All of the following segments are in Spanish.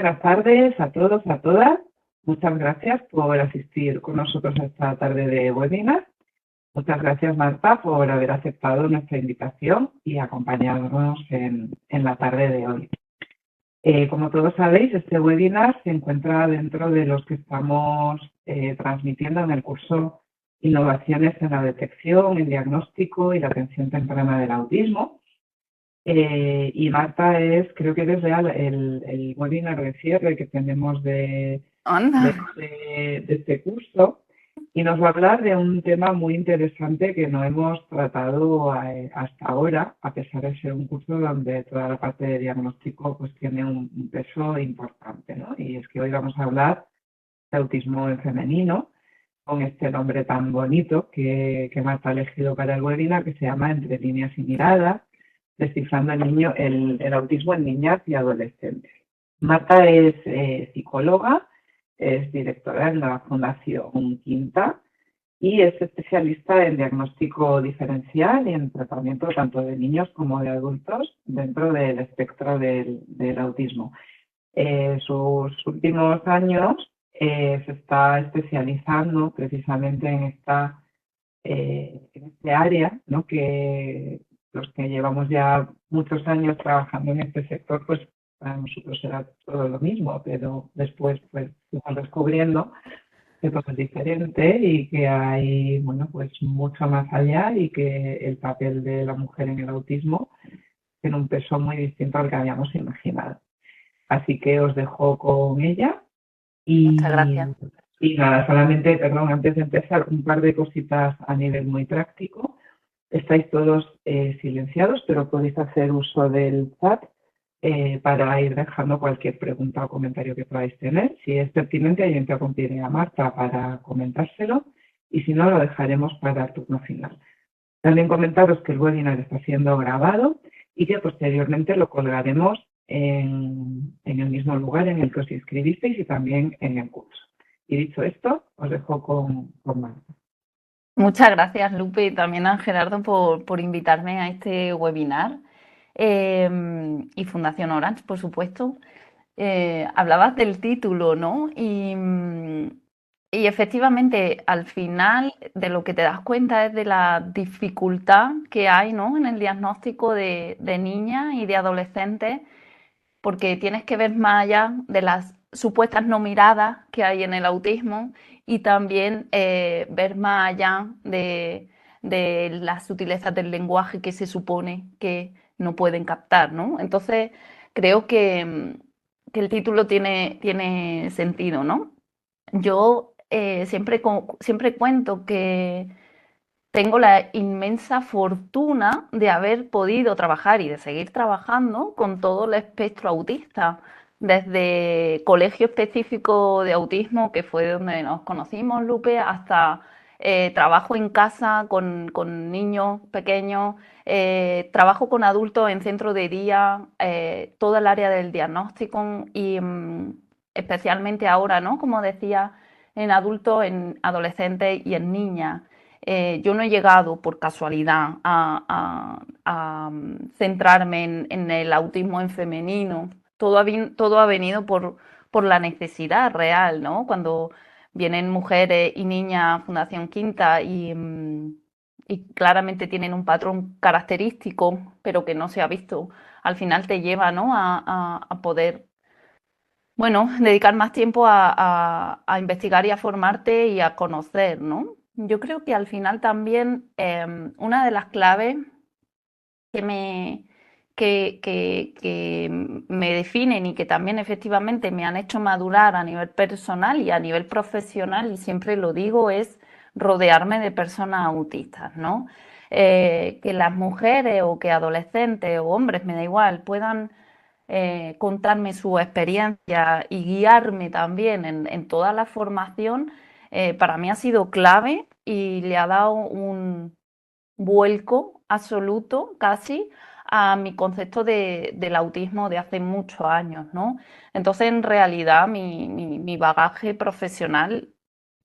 buenas tardes a todos, a todas. Muchas gracias por asistir con nosotros a esta tarde de webinar. Muchas gracias, Marta, por haber aceptado nuestra invitación y acompañarnos en la tarde de hoy. Como todos sabéis, este webinar se encuentra dentro de los que estamos transmitiendo en el curso Innovaciones en la detección, el diagnóstico y la atención temprana del autismo. Y Marta creo que eres el webinar de cierre que tenemos de este curso, y nos va a hablar de un tema muy interesante que no hemos tratado hasta ahora, a pesar de ser un curso donde toda la parte de diagnóstico pues tiene un peso importante, ¿no? Y es que hoy vamos a hablar de autismo en femenino, con este nombre tan bonito que Marta ha elegido para el webinar, que se llama Entre líneas y miradas, descifrando el autismo en niñas y adolescentes. Marta es psicóloga, es directora en la Fundación Quinta y es especialista en diagnóstico diferencial y en tratamiento tanto de niños como de adultos dentro del espectro del autismo. Sus últimos años se está especializando precisamente en este área, ¿no? Que los que llevamos ya muchos años trabajando en este sector, pues para nosotros era todo lo mismo, pero después pues fuimos descubriendo que todo es diferente y que hay, bueno, pues mucho más allá, y que el papel de la mujer en el autismo tiene un peso muy distinto al que habíamos imaginado. Así que os dejo con ella. Muchas gracias. Y nada, solamente, perdón, antes de empezar, un par de cositas a nivel muy práctico. Estáis todos silenciados, pero podéis hacer uso del chat para ir dejando cualquier pregunta o comentario que podáis tener. Si es pertinente, yo interrumpiré a Marta para comentárselo, y si no, lo dejaremos para el turno final. También comentaros que el webinar está siendo grabado y que posteriormente lo colgaremos en el mismo lugar en el que os inscribisteis y también en el curso. Y dicho esto, os dejo con Marta. Muchas gracias, Lupe, y también a Gerardo por invitarme a este webinar. Y Fundación Orange, por supuesto. Hablabas del título, ¿no? Y efectivamente, al final, de lo que te das cuenta es de la dificultad que hay, ¿no? En el diagnóstico de niñas y de adolescentes, porque tienes que ver más allá de las supuestas no miradas que hay en el autismo, y también ver más allá de las sutilezas del lenguaje que se supone que no pueden captar, ¿no? Entonces, creo que el título tiene sentido, ¿no? Yo siempre cuento que tengo la inmensa fortuna de haber podido trabajar y de seguir trabajando con todo el espectro autista, desde colegio específico de autismo, que fue donde nos conocimos, Lupe, hasta trabajo en casa con niños pequeños, trabajo con adultos en centro de día, toda el área del diagnóstico y especialmente ahora, ¿no? Como decía, en adultos, en adolescentes y en niñas. Yo no he llegado por casualidad a centrarme en el autismo en femenino. Todo ha venido por la necesidad real, ¿no? Cuando vienen mujeres y niñas a Fundación Quinta y claramente tienen un patrón característico, pero que no se ha visto, al final te lleva, ¿no? a poder, bueno, dedicar más tiempo a investigar y a formarte y a conocer, ¿no? Yo creo que al final también una de las claves que me definen y que también efectivamente me han hecho madurar a nivel personal y a nivel profesional, y siempre lo digo, es rodearme de personas autistas, ¿no? Que las mujeres o que adolescentes o hombres, me da igual, puedan contarme su experiencia y guiarme también en toda la formación, para mí ha sido clave y le ha dado un vuelco absoluto casi a mi concepto del autismo de hace muchos años, ¿no? Entonces, en realidad, mi bagaje profesional,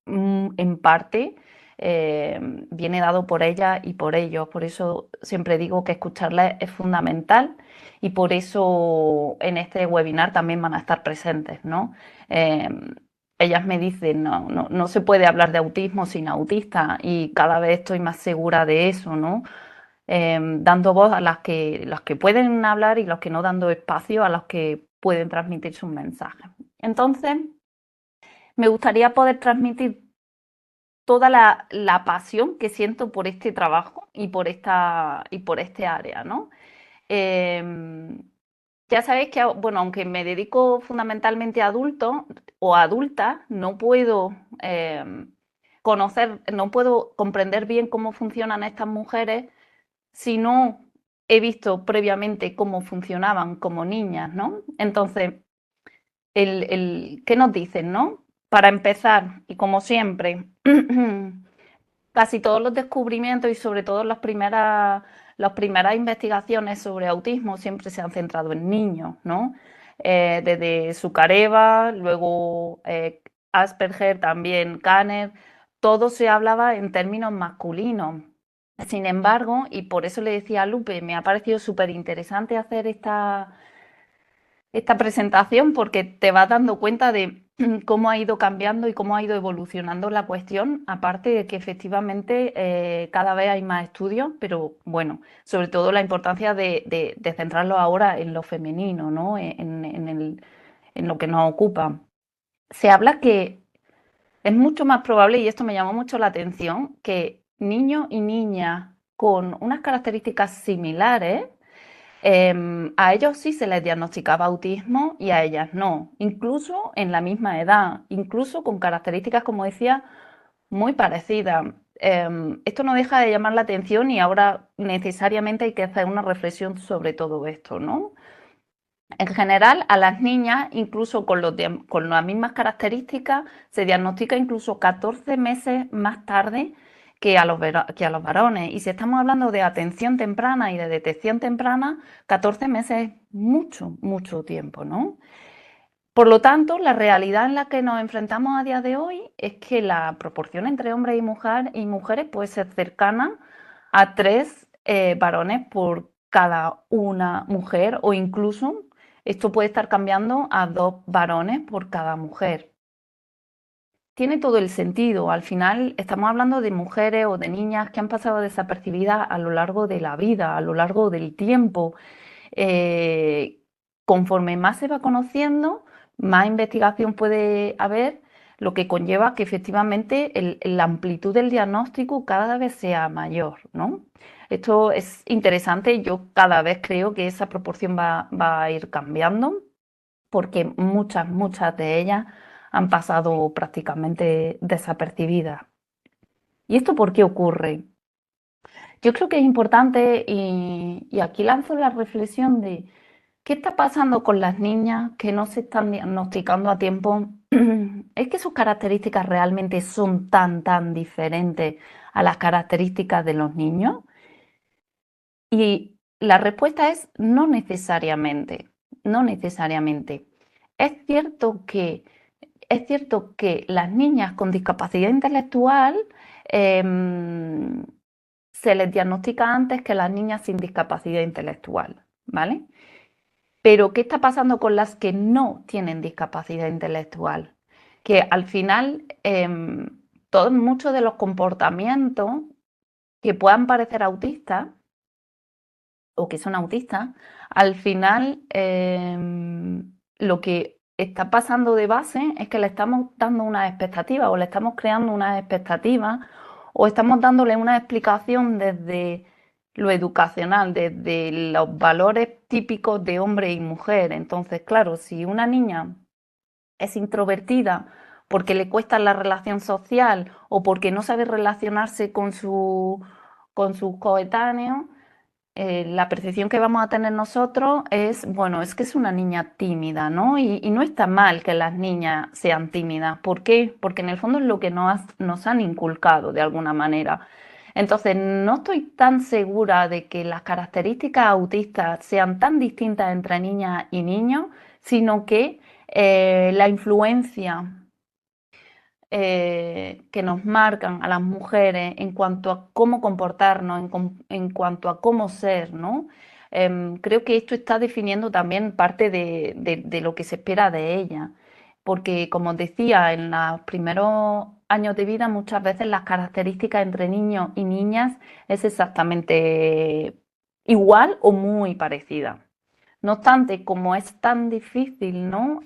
en parte, viene dado por ellas y por ellos. Por eso siempre digo que escucharles es fundamental y por eso en este webinar también van a estar presentes, ¿no? Ellas me dicen, no se puede hablar de autismo sin autista y cada vez estoy más segura de eso, ¿no? Dando voz a las que pueden hablar y los que no, dando espacio a los que pueden transmitir sus mensajes. Entonces, me gustaría poder transmitir toda la pasión que siento por este trabajo y por este área, ¿no? Ya sabéis que, bueno, aunque me dedico fundamentalmente a adultos o a adultas, no puedo no puedo comprender bien cómo funcionan estas mujeres si no he visto previamente cómo funcionaban como niñas, ¿no? Entonces, ¿qué nos dicen, no? Para empezar, y como siempre, casi todos los descubrimientos y sobre todo las primeras investigaciones sobre autismo siempre se han centrado en niños, ¿no? Desde Zuccareva, luego Asperger, también Kanner, todo se hablaba en términos masculinos. Sin embargo, y por eso le decía a Lupe, me ha parecido súper interesante hacer esta presentación porque te vas dando cuenta de cómo ha ido cambiando y cómo ha ido evolucionando la cuestión, aparte de que efectivamente cada vez hay más estudios, pero bueno, sobre todo la importancia de centrarlo ahora en lo femenino, ¿no? En lo que nos ocupa. Se habla que es mucho más probable, y esto me llamó mucho la atención, que niños y niñas con unas características similares, a ellos sí se les diagnosticaba autismo y a ellas no, incluso en la misma edad, incluso con características, como decía, muy parecidas. Esto no deja de llamar la atención y ahora necesariamente hay que hacer una reflexión sobre todo esto, ¿no? En general, a las niñas, incluso con las mismas características, se diagnostica incluso 14 meses más tarde que a los varones. Y si estamos hablando de atención temprana y de detección temprana, 14 meses es mucho, mucho tiempo, ¿no? Por lo tanto, la realidad en la que nos enfrentamos a día de hoy es que la proporción entre hombres y mujeres puede ser cercana a 3 varones por cada una mujer, o incluso esto puede estar cambiando a 2 varones por cada mujer. Tiene todo el sentido. Al final estamos hablando de mujeres o de niñas que han pasado desapercibidas a lo largo de la vida, a lo largo del tiempo. Conforme más se va conociendo, más investigación puede haber, lo que conlleva que efectivamente la amplitud del diagnóstico cada vez sea mayor, ¿no? Esto es interesante y yo cada vez creo que esa proporción va a ir cambiando porque muchas de ellas han pasado prácticamente desapercibidas. ¿Y esto por qué ocurre? Yo creo que es importante y aquí lanzo la reflexión de qué está pasando con las niñas que no se están diagnosticando a tiempo. ¿Es que sus características realmente son tan diferentes a las características de los niños? Y la respuesta es no necesariamente, no necesariamente. Es cierto que, es cierto que las niñas con discapacidad intelectual se les diagnostica antes que las niñas sin discapacidad intelectual, ¿vale? Pero ¿qué está pasando con las que no tienen discapacidad intelectual? Que al final muchos de los comportamientos que puedan parecer autistas o que son autistas, al final lo que está pasando de base es que le estamos dando unas expectativas o le estamos creando unas expectativas o estamos dándole una explicación desde lo educacional, desde los valores típicos de hombre y mujer. Entonces, claro, si una niña es introvertida porque le cuesta la relación social o porque no sabe relacionarse con sus coetáneos, la percepción que vamos a tener nosotros es, bueno, es que es una niña tímida, ¿no? Y no está mal que las niñas sean tímidas. ¿Por qué? Porque en el fondo es lo que nos han inculcado de alguna manera. Entonces, no estoy tan segura de que las características autistas sean tan distintas entre niñas y niños, sino que la influencia que nos marcan a las mujeres en cuanto a cómo comportarnos, en cuanto a cómo ser, ¿no? Creo que esto está definiendo también parte de lo que se espera de ella, porque como os decía, en los primeros años de vida muchas veces las características entre niños y niñas es exactamente igual o muy parecida. No obstante, como es tan difícil, ¿no?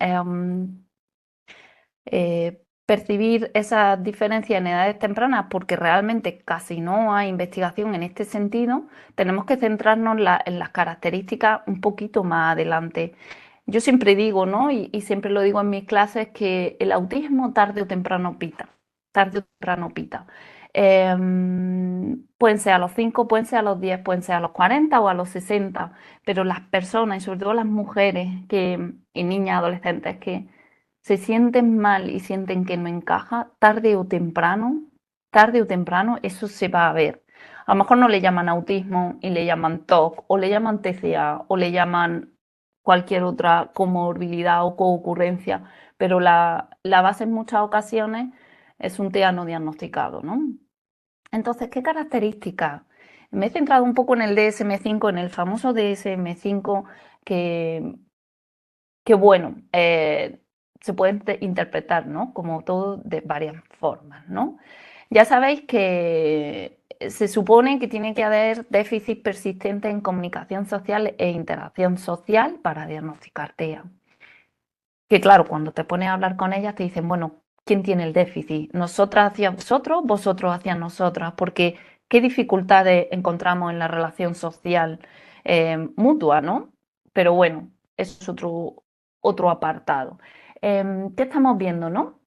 Percibir esas diferencias en edades tempranas, porque realmente casi no hay investigación en este sentido, tenemos que centrarnos en las características un poquito más adelante. Yo siempre digo, ¿no? Y siempre lo digo en mis clases, que el autismo tarde o temprano pita, tarde o temprano pita. Pueden ser a los 5, pueden ser a los 10, pueden ser a los 40 o a los 60, pero las personas, y sobre todo las mujeres y niñas, adolescentes, que se sienten mal y sienten que no encaja, tarde o temprano eso se va a ver. A lo mejor no le llaman autismo y le llaman TOC o le llaman TCA o le llaman cualquier otra comorbilidad o coocurrencia, pero la base en muchas ocasiones es un TEA no diagnosticado, ¿no? Entonces, ¿qué características? Me he centrado un poco en el DSM-5, en el famoso DSM-5 que bueno, se puede interpretar, ¿no? Como todo de varias formas, ¿no? Ya sabéis que se supone que tiene que haber déficit persistente en comunicación social e interacción social para diagnosticar TEA. Que claro, cuando te pones a hablar con ellas te dicen, bueno, ¿quién tiene el déficit? ¿Nosotras hacia vosotros? ¿Vosotros hacia nosotras? Porque qué dificultades encontramos en la relación social mutua, ¿no? Pero bueno, eso es otro apartado. ¿Qué estamos viendo, no?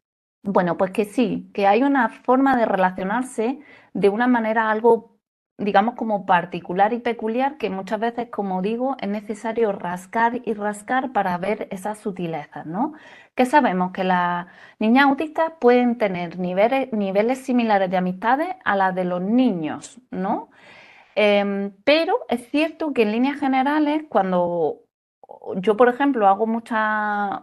Bueno, pues que sí, que hay una forma de relacionarse de una manera algo, digamos, como particular y peculiar, que muchas veces, como digo, es necesario rascar y rascar para ver esas sutilezas, ¿no? Que sabemos que las niñas autistas pueden tener niveles similares de amistades a las de los niños, ¿no? Pero es cierto que en líneas generales, cuando yo, por ejemplo, hago muchas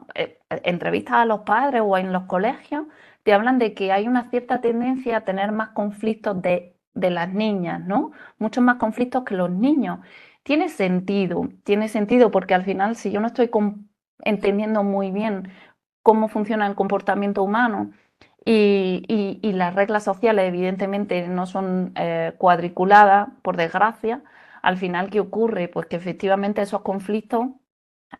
entrevistas a los padres o en los colegios, te hablan de que hay una cierta tendencia a tener más conflictos de las niñas, ¿no? Muchos más conflictos que los niños. Tiene sentido porque al final, si yo no estoy entendiendo muy bien cómo funciona el comportamiento humano, y las reglas sociales evidentemente no son cuadriculadas, por desgracia, al final, ¿qué ocurre? Pues que efectivamente esos conflictos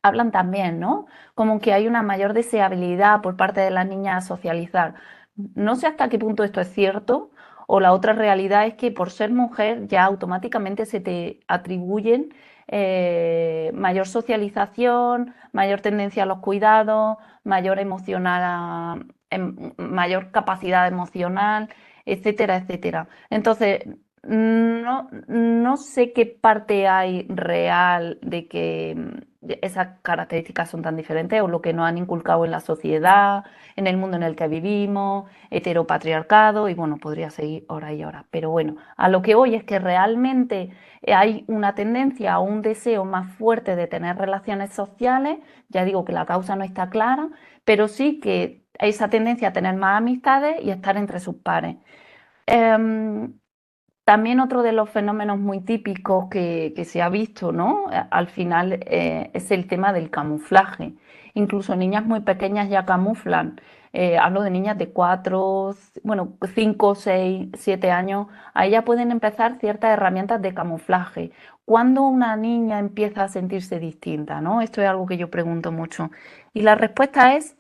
hablan también, ¿no? Como que hay una mayor deseabilidad por parte de las niñas a socializar. No sé hasta qué punto esto es cierto, o la otra realidad es que por ser mujer ya automáticamente se te atribuyen mayor socialización, mayor tendencia a los cuidados, mayor capacidad emocional, etcétera, etcétera. Entonces, no sé qué parte hay real de que esas características son tan diferentes o lo que nos han inculcado en la sociedad, en el mundo en el que vivimos, heteropatriarcado y bueno, podría seguir horas y horas. Pero bueno, a lo que voy es que realmente hay una tendencia o un deseo más fuerte de tener relaciones sociales, ya digo que la causa no está clara, pero sí que hay esa tendencia a tener más amistades y a estar entre sus pares. También otro de los fenómenos muy típicos que se ha visto, ¿no? Al final es el tema del camuflaje. Incluso niñas muy pequeñas ya camuflan. Hablo de niñas de 4, bueno, 5, 6, 7 años. Ahí ya pueden empezar ciertas herramientas de camuflaje. ¿Cuándo una niña empieza a sentirse distinta, ¿no? Esto es algo que yo pregunto mucho. Y la respuesta es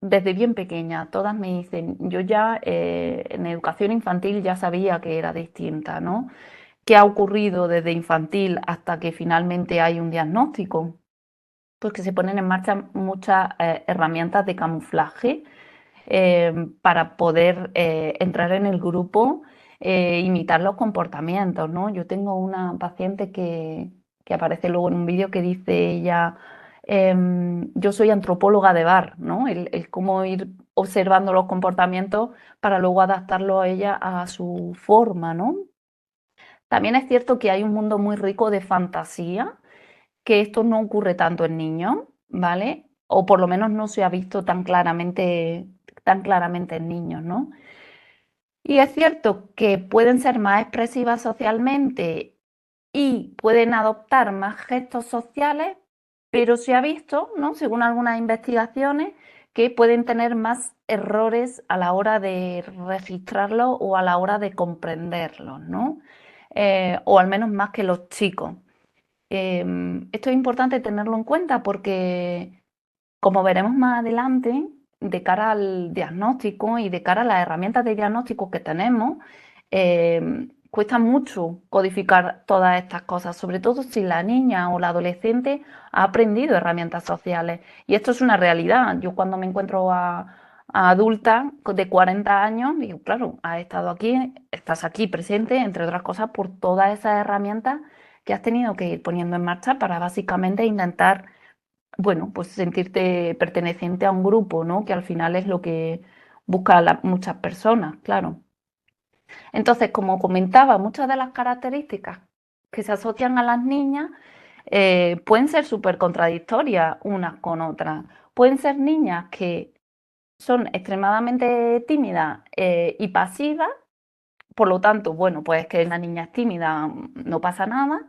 desde bien pequeña. Todas me dicen, yo ya en educación infantil ya sabía que era distinta, ¿no? ¿Qué ha ocurrido desde infantil hasta que finalmente hay un diagnóstico? Pues que se ponen en marcha muchas herramientas de camuflaje para poder entrar en el grupo, imitar los comportamientos, ¿no? Yo tengo una paciente que aparece luego en un vídeo que dice ella, yo soy antropóloga de bar, ¿no? El cómo ir observando los comportamientos para luego adaptarlo a ella a su forma, ¿no? También es cierto que hay un mundo muy rico de fantasía, que esto no ocurre tanto en niños, ¿vale? O por lo menos no se ha visto tan claramente tan claramente en niños, ¿no? Y es cierto que pueden ser más expresivas socialmente y pueden adoptar más gestos sociales, pero se ha visto, ¿no?, según algunas investigaciones, que pueden tener más errores a la hora de registrarlo o a la hora de comprenderlos, ¿no? O al menos más que los chicos. Esto es importante tenerlo en cuenta porque, como veremos más adelante, de cara al diagnóstico y de cara a las herramientas de diagnóstico que tenemos, cuesta mucho codificar todas estas cosas, sobre todo si la niña o la adolescente ha aprendido herramientas sociales. Y esto es una realidad. Yo cuando me encuentro a adultas de 40 años, digo, claro, has estado aquí, estás aquí presente, entre otras cosas, por todas esas herramientas que has tenido que ir poniendo en marcha para básicamente intentar, bueno, pues sentirte perteneciente a un grupo, ¿no? Que al final es lo que buscan muchas personas, claro. Entonces, como comentaba, muchas de las características que se asocian a las niñas pueden ser súper contradictorias unas con otras. Pueden ser niñas que son extremadamente tímidas y pasivas, por lo tanto, bueno, pues que la niña es tímida, no pasa nada.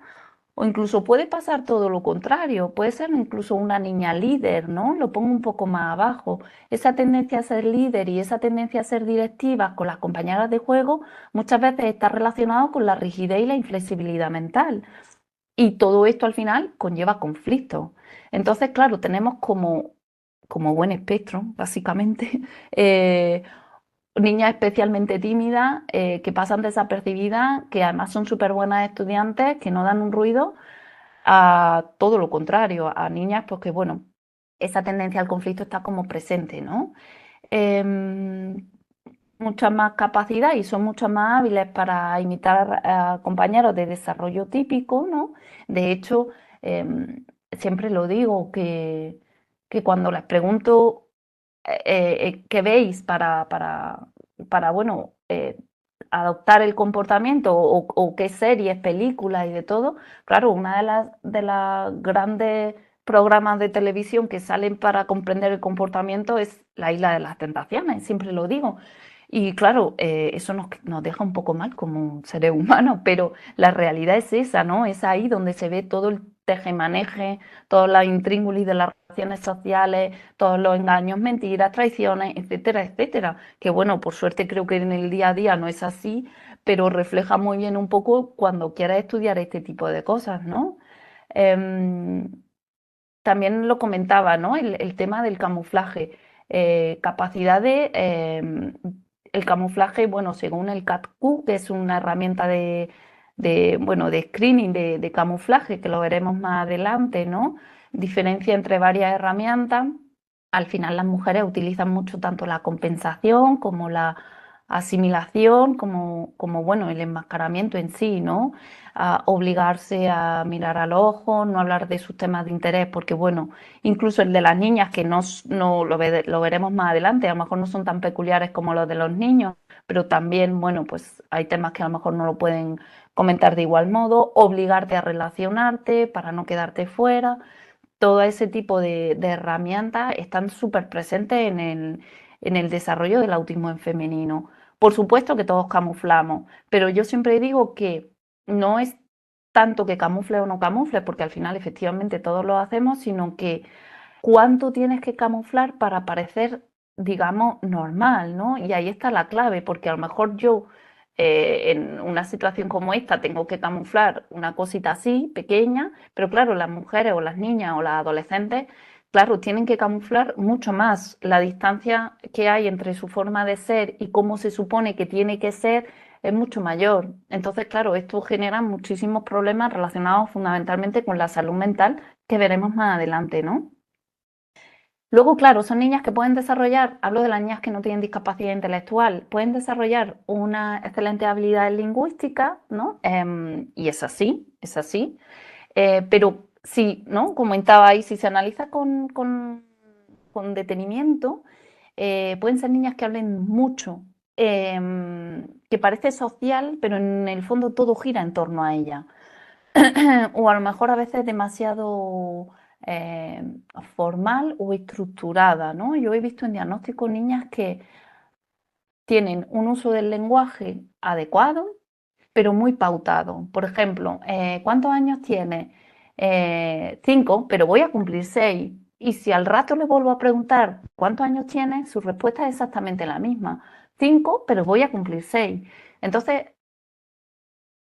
O incluso puede pasar todo lo contrario, puede ser incluso una niña líder, ¿no? Lo pongo un poco más abajo. Esa tendencia a ser líder y esa tendencia a ser directiva con las compañeras de juego muchas veces está relacionado con la rigidez y la inflexibilidad mental. Y todo esto al final conlleva conflictos. Entonces, claro, tenemos como buen espectro, básicamente, niñas especialmente tímidas, que pasan desapercibidas, que además son súper buenas estudiantes, que no dan un ruido, a todo lo contrario, a niñas, pues que bueno, esa tendencia al conflicto está como presente, ¿no? Em, Mucha más capacidad y son mucho más hábiles para imitar a compañeros de desarrollo típico, ¿no? De hecho, siempre lo digo, que cuando les pregunto qué veis para bueno, adoptar el comportamiento o qué series, películas y de todo, claro, una de las grandes programas de televisión que salen para comprender el comportamiento es La Isla de las Tentaciones, siempre lo digo. Y claro, eso nos deja un poco mal como seres humanos, pero la realidad es esa, ¿no? Es ahí donde se ve todo el tejemaneje, toda la intríngulis de las relaciones sociales, todos los engaños, mentiras, traiciones, etcétera, etcétera. Que bueno, por suerte creo que en el día a día no es así, pero refleja muy bien un poco cuando quieras estudiar este tipo de cosas, ¿no? Em, También lo comentaba, ¿no? El tema del camuflaje. Capacidad de... el camuflaje, bueno, según el CATQ, que es una herramienta bueno, de screening, de camuflaje, que lo veremos más adelante, ¿no? Diferencia entre varias herramientas. Al final las mujeres utilizan mucho tanto la compensación como la asimilación, como bueno, el enmascaramiento en sí, ¿no? A obligarse a mirar al ojo, no hablar de sus temas de interés, porque bueno, incluso el de las niñas, que no lo veremos más adelante, a lo mejor no son tan peculiares como los de los niños, pero también, bueno, pues hay temas que a lo mejor no lo pueden comentar de igual modo, obligarte a relacionarte para no quedarte fuera. Todo ese tipo de herramientas están súper presentes en el desarrollo del autismo en femenino. Por supuesto que todos camuflamos, pero yo siempre digo que no es tanto que camufle o no camufle, porque al final efectivamente todos lo hacemos, sino que cuánto tienes que camuflar para parecer, digamos, normal, ¿no? Y ahí está la clave, porque a lo mejor yo en una situación como esta tengo que camuflar una cosita así, pequeña, pero claro, las mujeres o las niñas o las adolescentes, claro, tienen que camuflar mucho más la distancia que hay entre su forma de ser y cómo se supone que tiene que ser es mucho mayor. Entonces, claro, esto genera muchísimos problemas relacionados fundamentalmente con la salud mental que veremos más adelante, ¿no? Luego, claro, son niñas que pueden desarrollar, hablo de las niñas que no tienen discapacidad intelectual, pueden desarrollar una excelente habilidad lingüística, ¿no? Y es así, es así. Pero sí, ¿no? Comentaba ahí, si se analiza con detenimiento, pueden ser niñas que hablen mucho, que parece social, pero en el fondo todo gira en torno a ella. O a lo mejor a veces demasiado eh, formal o estructurada, ¿no? Yo he visto en diagnóstico niñas que tienen un uso del lenguaje adecuado, pero muy pautado. Por ejemplo, ¿cuántos años tiene? 5, pero voy a cumplir 6. Y si al rato le vuelvo a preguntar cuántos años tiene, su respuesta es exactamente la misma. 5, pero voy a cumplir 6. Entonces,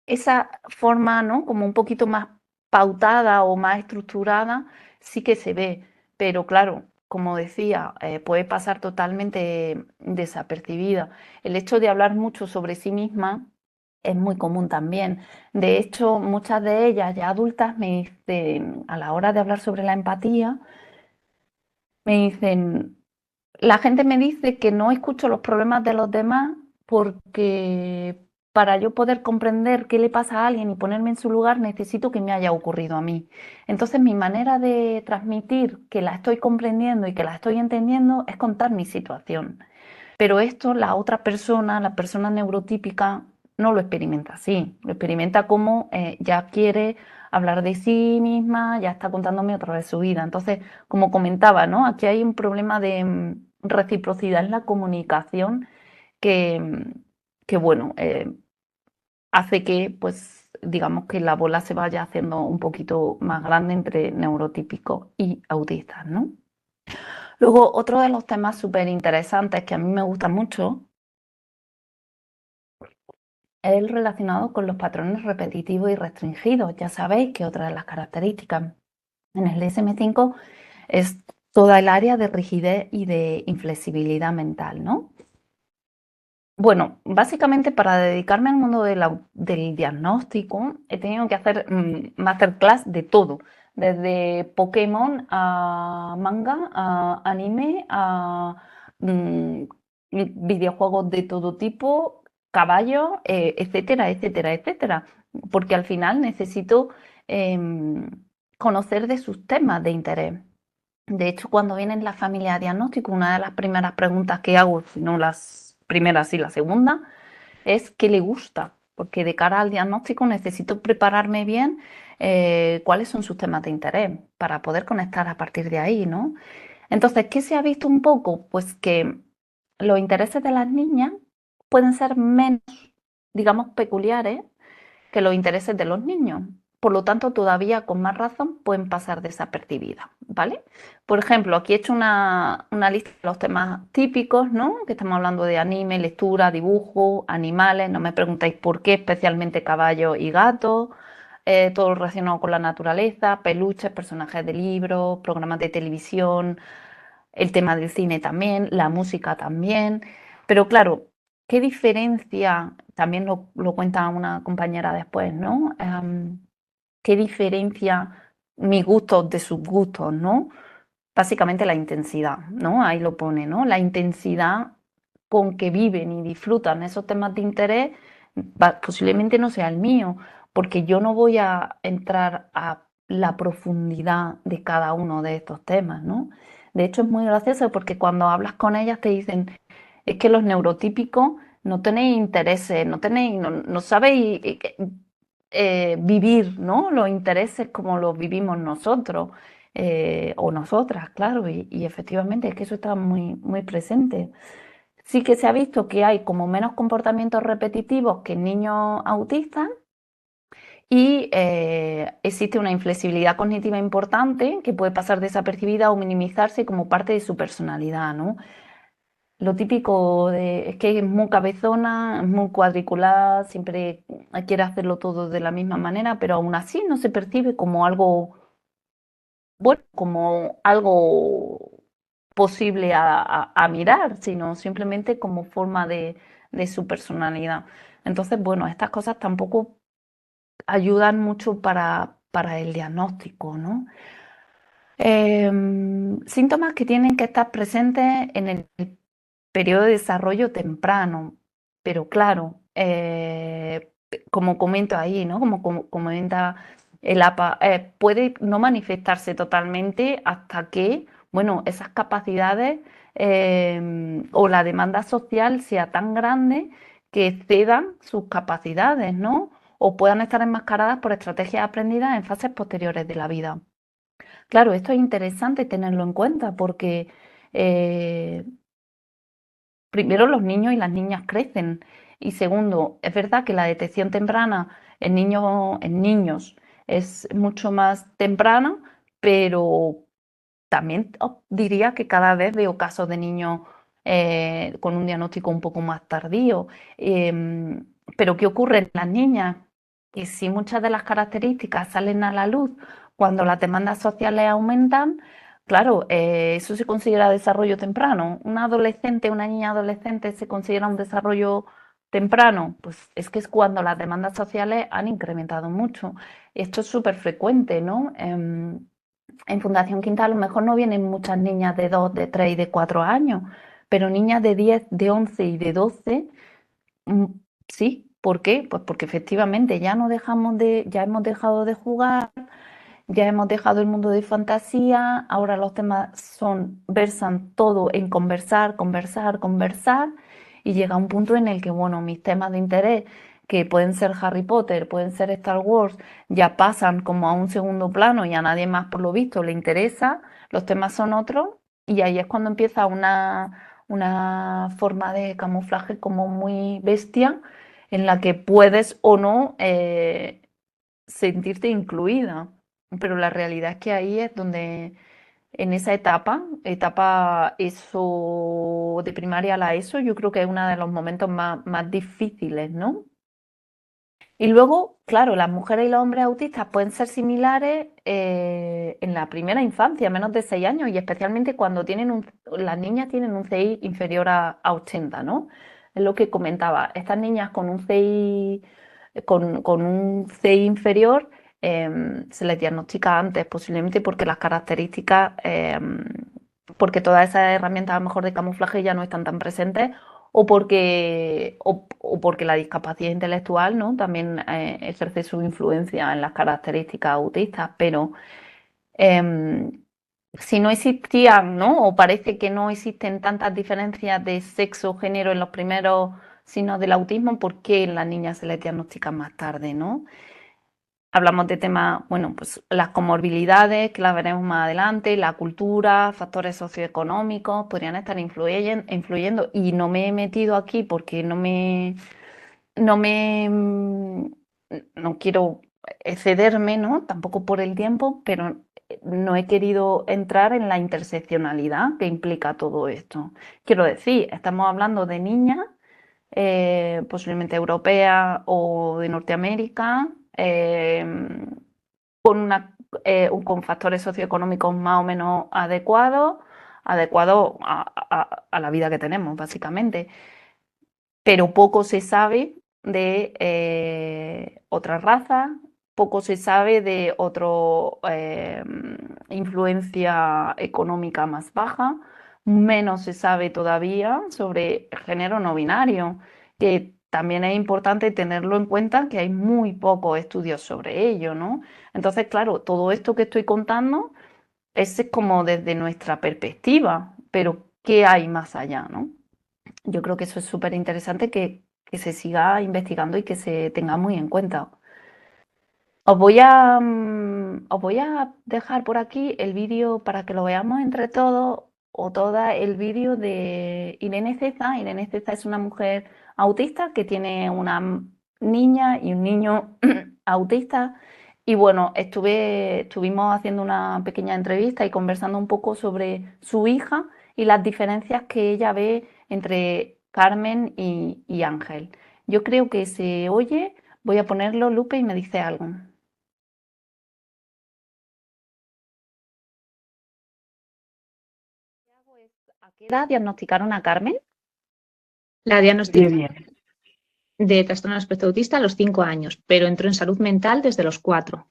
esa forma, ¿no? Como un poquito más pautada o más estructurada, sí que se ve. Pero claro, como decía, puede pasar totalmente desapercibida. El hecho de hablar mucho sobre sí misma es muy común también. De hecho, muchas de ellas ya adultas me dicen, a la hora de hablar sobre la empatía, me dicen, la gente me dice que no escucho los problemas de los demás porque para yo poder comprender qué le pasa a alguien y ponerme en su lugar necesito que me haya ocurrido a mí. Entonces mi manera de transmitir que la estoy comprendiendo y que la estoy entendiendo es contar mi situación. Pero esto la otra persona, la persona neurotípica, no lo experimenta así. Lo experimenta como ya quiere hablar de sí misma, ya está contándome otra vez su vida. Entonces, como comentaba, ¿no? Aquí hay un problema de reciprocidad en la comunicación que, que bueno, hace que, pues, digamos que la bola se vaya haciendo un poquito más grande entre neurotípicos y autistas, ¿no? Luego, otro de los temas súper interesantes que a mí me gusta mucho es el relacionado con los patrones repetitivos y restringidos. Ya sabéis que otra de las características en el DSM-5 es toda el área de rigidez y de inflexibilidad mental, ¿no? Bueno, básicamente para dedicarme al mundo del diagnóstico he tenido que hacer masterclass de todo, desde Pokémon a manga, a anime, a mm, videojuegos de todo tipo, caballos, etcétera, etcétera, etcétera, porque al final necesito em, conocer de sus temas de interés. De hecho, cuando viene la familia a diagnóstico, una de las primeras preguntas que hago, si no las primeras y la segunda, es qué le gusta, porque de cara al diagnóstico necesito prepararme bien cuáles son sus temas de interés para poder conectar a partir de ahí, ¿no? Entonces, ¿qué se ha visto un poco? Pues que los intereses de las niñas pueden ser menos, digamos, peculiares que los intereses de los niños. Por lo tanto, todavía con más razón pueden pasar desapercibidas, ¿vale? Por ejemplo, aquí he hecho una lista de los temas típicos, ¿no? Que estamos hablando de anime, lectura, dibujo, animales. No me preguntáis por qué, especialmente caballos y gatos. Todo lo relacionado con la naturaleza, peluches, personajes de libros, programas de televisión, el tema del cine también, la música también. Pero claro, ¿qué diferencia? También lo cuenta una compañera después, ¿no? ¿Qué diferencia mis gustos de sus gustos, ¿no? Básicamente la intensidad, ¿no? Ahí lo pone, ¿no? La intensidad con que viven y disfrutan esos temas de interés posiblemente no sea el mío, porque yo no voy a entrar a la profundidad de cada uno de estos temas, ¿no? De hecho, es muy gracioso porque cuando hablas con ellas te dicen, es que los neurotípicos no tenéis intereses, no tenéis, no sabéis vivir, ¿no? Los intereses como los vivimos nosotros o nosotras, claro, y efectivamente es que eso está muy, muy presente. Sí que se ha visto que hay como menos comportamientos repetitivos que en niños autistas y existe una inflexibilidad cognitiva importante que puede pasar desapercibida o minimizarse como parte de su personalidad, ¿no? Lo típico es que es muy cabezona, es muy cuadriculada, siempre quiere hacerlo todo de la misma manera, pero aún así no se percibe como algo, bueno, como algo posible a mirar, sino simplemente como forma de su personalidad. Entonces, bueno, estas cosas tampoco ayudan mucho para el diagnóstico, ¿no? Síntomas que tienen que estar presentes en el periodo de desarrollo temprano, pero claro, como comento ahí, ¿no? Como comenta el APA, puede no manifestarse totalmente hasta que, bueno, esas capacidades o la demanda social sea tan grande que excedan sus capacidades, ¿no? O puedan estar enmascaradas por estrategias aprendidas en fases posteriores de la vida. Claro, esto es interesante tenerlo en cuenta porque primero los niños y las niñas crecen y segundo, es verdad que la detección temprana en niños es mucho más temprana, pero también diría que cada vez veo casos de niños con un diagnóstico un poco más tardío. Pero ¿qué ocurre en las niñas? Que si muchas de las características salen a la luz cuando las demandas sociales aumentan, claro, eso se considera desarrollo temprano. Una adolescente, una niña adolescente se considera un desarrollo temprano, pues es que es cuando las demandas sociales han incrementado mucho. Esto es súper frecuente, ¿no? En Fundación Quinta a lo mejor no vienen muchas niñas de 2, de 3 y de 4 años, pero niñas de 10, de 11 y de 12, mm, sí. ¿Por qué? Pues porque efectivamente ya ya hemos dejado de jugar, ya hemos dejado el mundo de fantasía, ahora los temas versan todo en conversar, conversar, conversar, y llega un punto en el que, bueno, mis temas de interés, que pueden ser Harry Potter, pueden ser Star Wars, ya pasan como a un segundo plano y a nadie más por lo visto le interesa, los temas son otros, y ahí es cuando empieza una forma de camuflaje como muy bestia, en la que puedes o no sentirte incluida. Pero la realidad es que ahí es donde, en esa etapa ESO, de primaria a la ESO, yo creo que es uno de los momentos más difíciles, ¿no? Y luego, claro, las mujeres y los hombres autistas pueden ser similares en la primera infancia, menos de 6 años, y especialmente cuando las niñas tienen un CI inferior a 80, ¿no? Es lo que comentaba, estas niñas con un CI, con un CI inferior se les diagnostica antes, posiblemente porque las características, porque todas esas herramientas a lo mejor de camuflaje ya no están tan presentes o porque la discapacidad intelectual, ¿no? También ejerce su influencia en las características autistas, pero si no existían, ¿no? O parece que no existen tantas diferencias de sexo o género en los primeros signos del autismo, ¿por qué en las niñas se les diagnostica más tarde, ¿no? Hablamos de temas, bueno, pues las comorbilidades, que las veremos más adelante, la cultura, factores socioeconómicos, podrían estar influyendo. Y no me he metido aquí porque no me, no quiero excederme, ¿no? Tampoco por el tiempo, pero no he querido entrar en la interseccionalidad que implica todo esto. Quiero decir, estamos hablando de niñas posiblemente europea o de Norteamérica, con factores socioeconómicos más o menos adecuados a la vida que tenemos, básicamente. Pero poco se sabe de otras razas, poco se sabe de otra influencia económica más baja, menos se sabe todavía sobre el género no binario, que también es importante tenerlo en cuenta que hay muy pocos estudios sobre ello, ¿no? Entonces, claro, todo esto que estoy contando es como desde nuestra perspectiva, pero ¿qué hay más allá, no? Yo creo que eso es súper interesante que se siga investigando y que se tenga muy en cuenta. Os voy a dejar por aquí el vídeo para que lo veamos entre todos o todas, el vídeo de Irene Ceza. Irene Ceza es una mujer autista que tiene una niña y un niño autista. Y bueno, estuvimos haciendo una pequeña entrevista y conversando un poco sobre su hija y las diferencias que ella ve entre Carmen y Ángel. Yo creo que se oye, voy a ponerlo, Lupe, y me dice algo. ¿A qué edad diagnosticaron a Carmen? La Muy diagnosticaron bien. de trastorno del espectro autista a los 5 años, pero entró en salud mental desde los 4.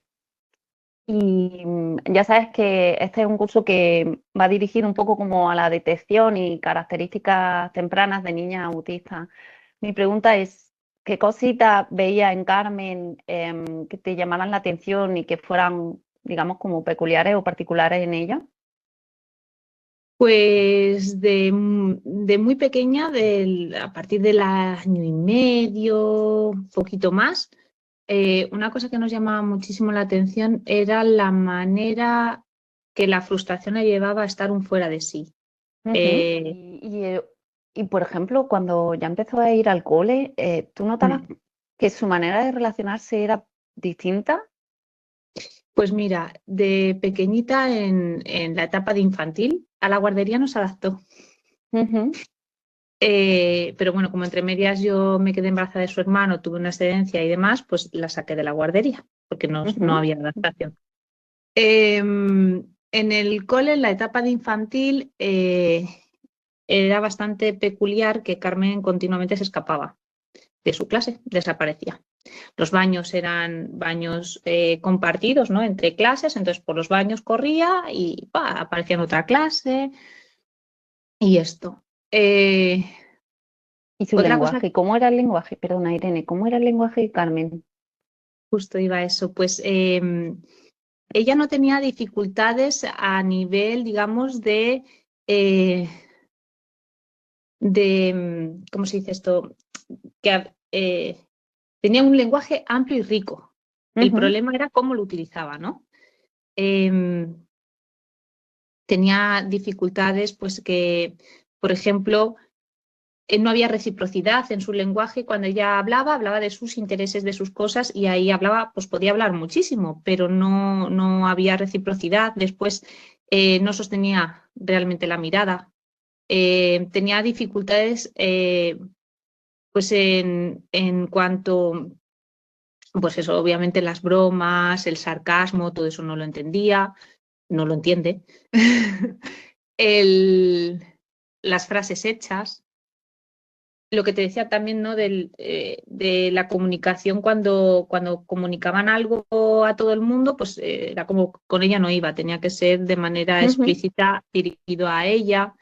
Y ya sabes que este es un curso que va dirigido un poco como a la detección y características tempranas de niñas autistas. Mi pregunta es, ¿qué cositas veías en Carmen que te llamaran la atención y que fueran, digamos, como peculiares o particulares en ella? Pues de muy pequeña, a partir del año y medio, un poquito más, una cosa que nos llamaba muchísimo la atención era la manera que la frustración le llevaba a estar un fuera de sí. Y, por ejemplo, cuando ya empezó a ir al cole, ¿tú notabas que su manera de relacionarse era distinta? Pues mira, de pequeñita en la etapa de infantil, a la guardería no se adaptó. Pero bueno, como entre medias yo me quedé embarazada de su hermano, tuve una excedencia y demás, pues la saqué de la guardería, porque no había adaptación. En el cole, en la etapa de infantil, era bastante peculiar que Carmen continuamente se escapaba de su clase, desaparecía. Los baños eran baños compartidos, ¿no? Entre clases, entonces por los baños corría y aparecía en otra clase y esto. ¿Y su lenguaje? ¿Cómo era el lenguaje? Perdona, Irene, ¿cómo era el lenguaje de Carmen? Justo iba a eso, pues ella no tenía dificultades a nivel, digamos, ¿cómo se dice esto? Que tenía un lenguaje amplio y rico. El problema era cómo lo utilizaba, ¿no? Tenía dificultades, pues que, por ejemplo, no había reciprocidad en su lenguaje. Cuando ella hablaba de sus intereses, de sus cosas, y ahí hablaba, pues podía hablar muchísimo, pero no había reciprocidad. Después no sostenía realmente la mirada. Tenía dificultades pues en cuanto, pues eso, obviamente las bromas, el sarcasmo, todo eso no lo entendía, no lo entiende. Las frases hechas. Lo que te decía también, ¿no? De la comunicación cuando comunicaban algo a todo el mundo, pues era como con ella no iba, tenía que ser de manera explícita dirigido a ella.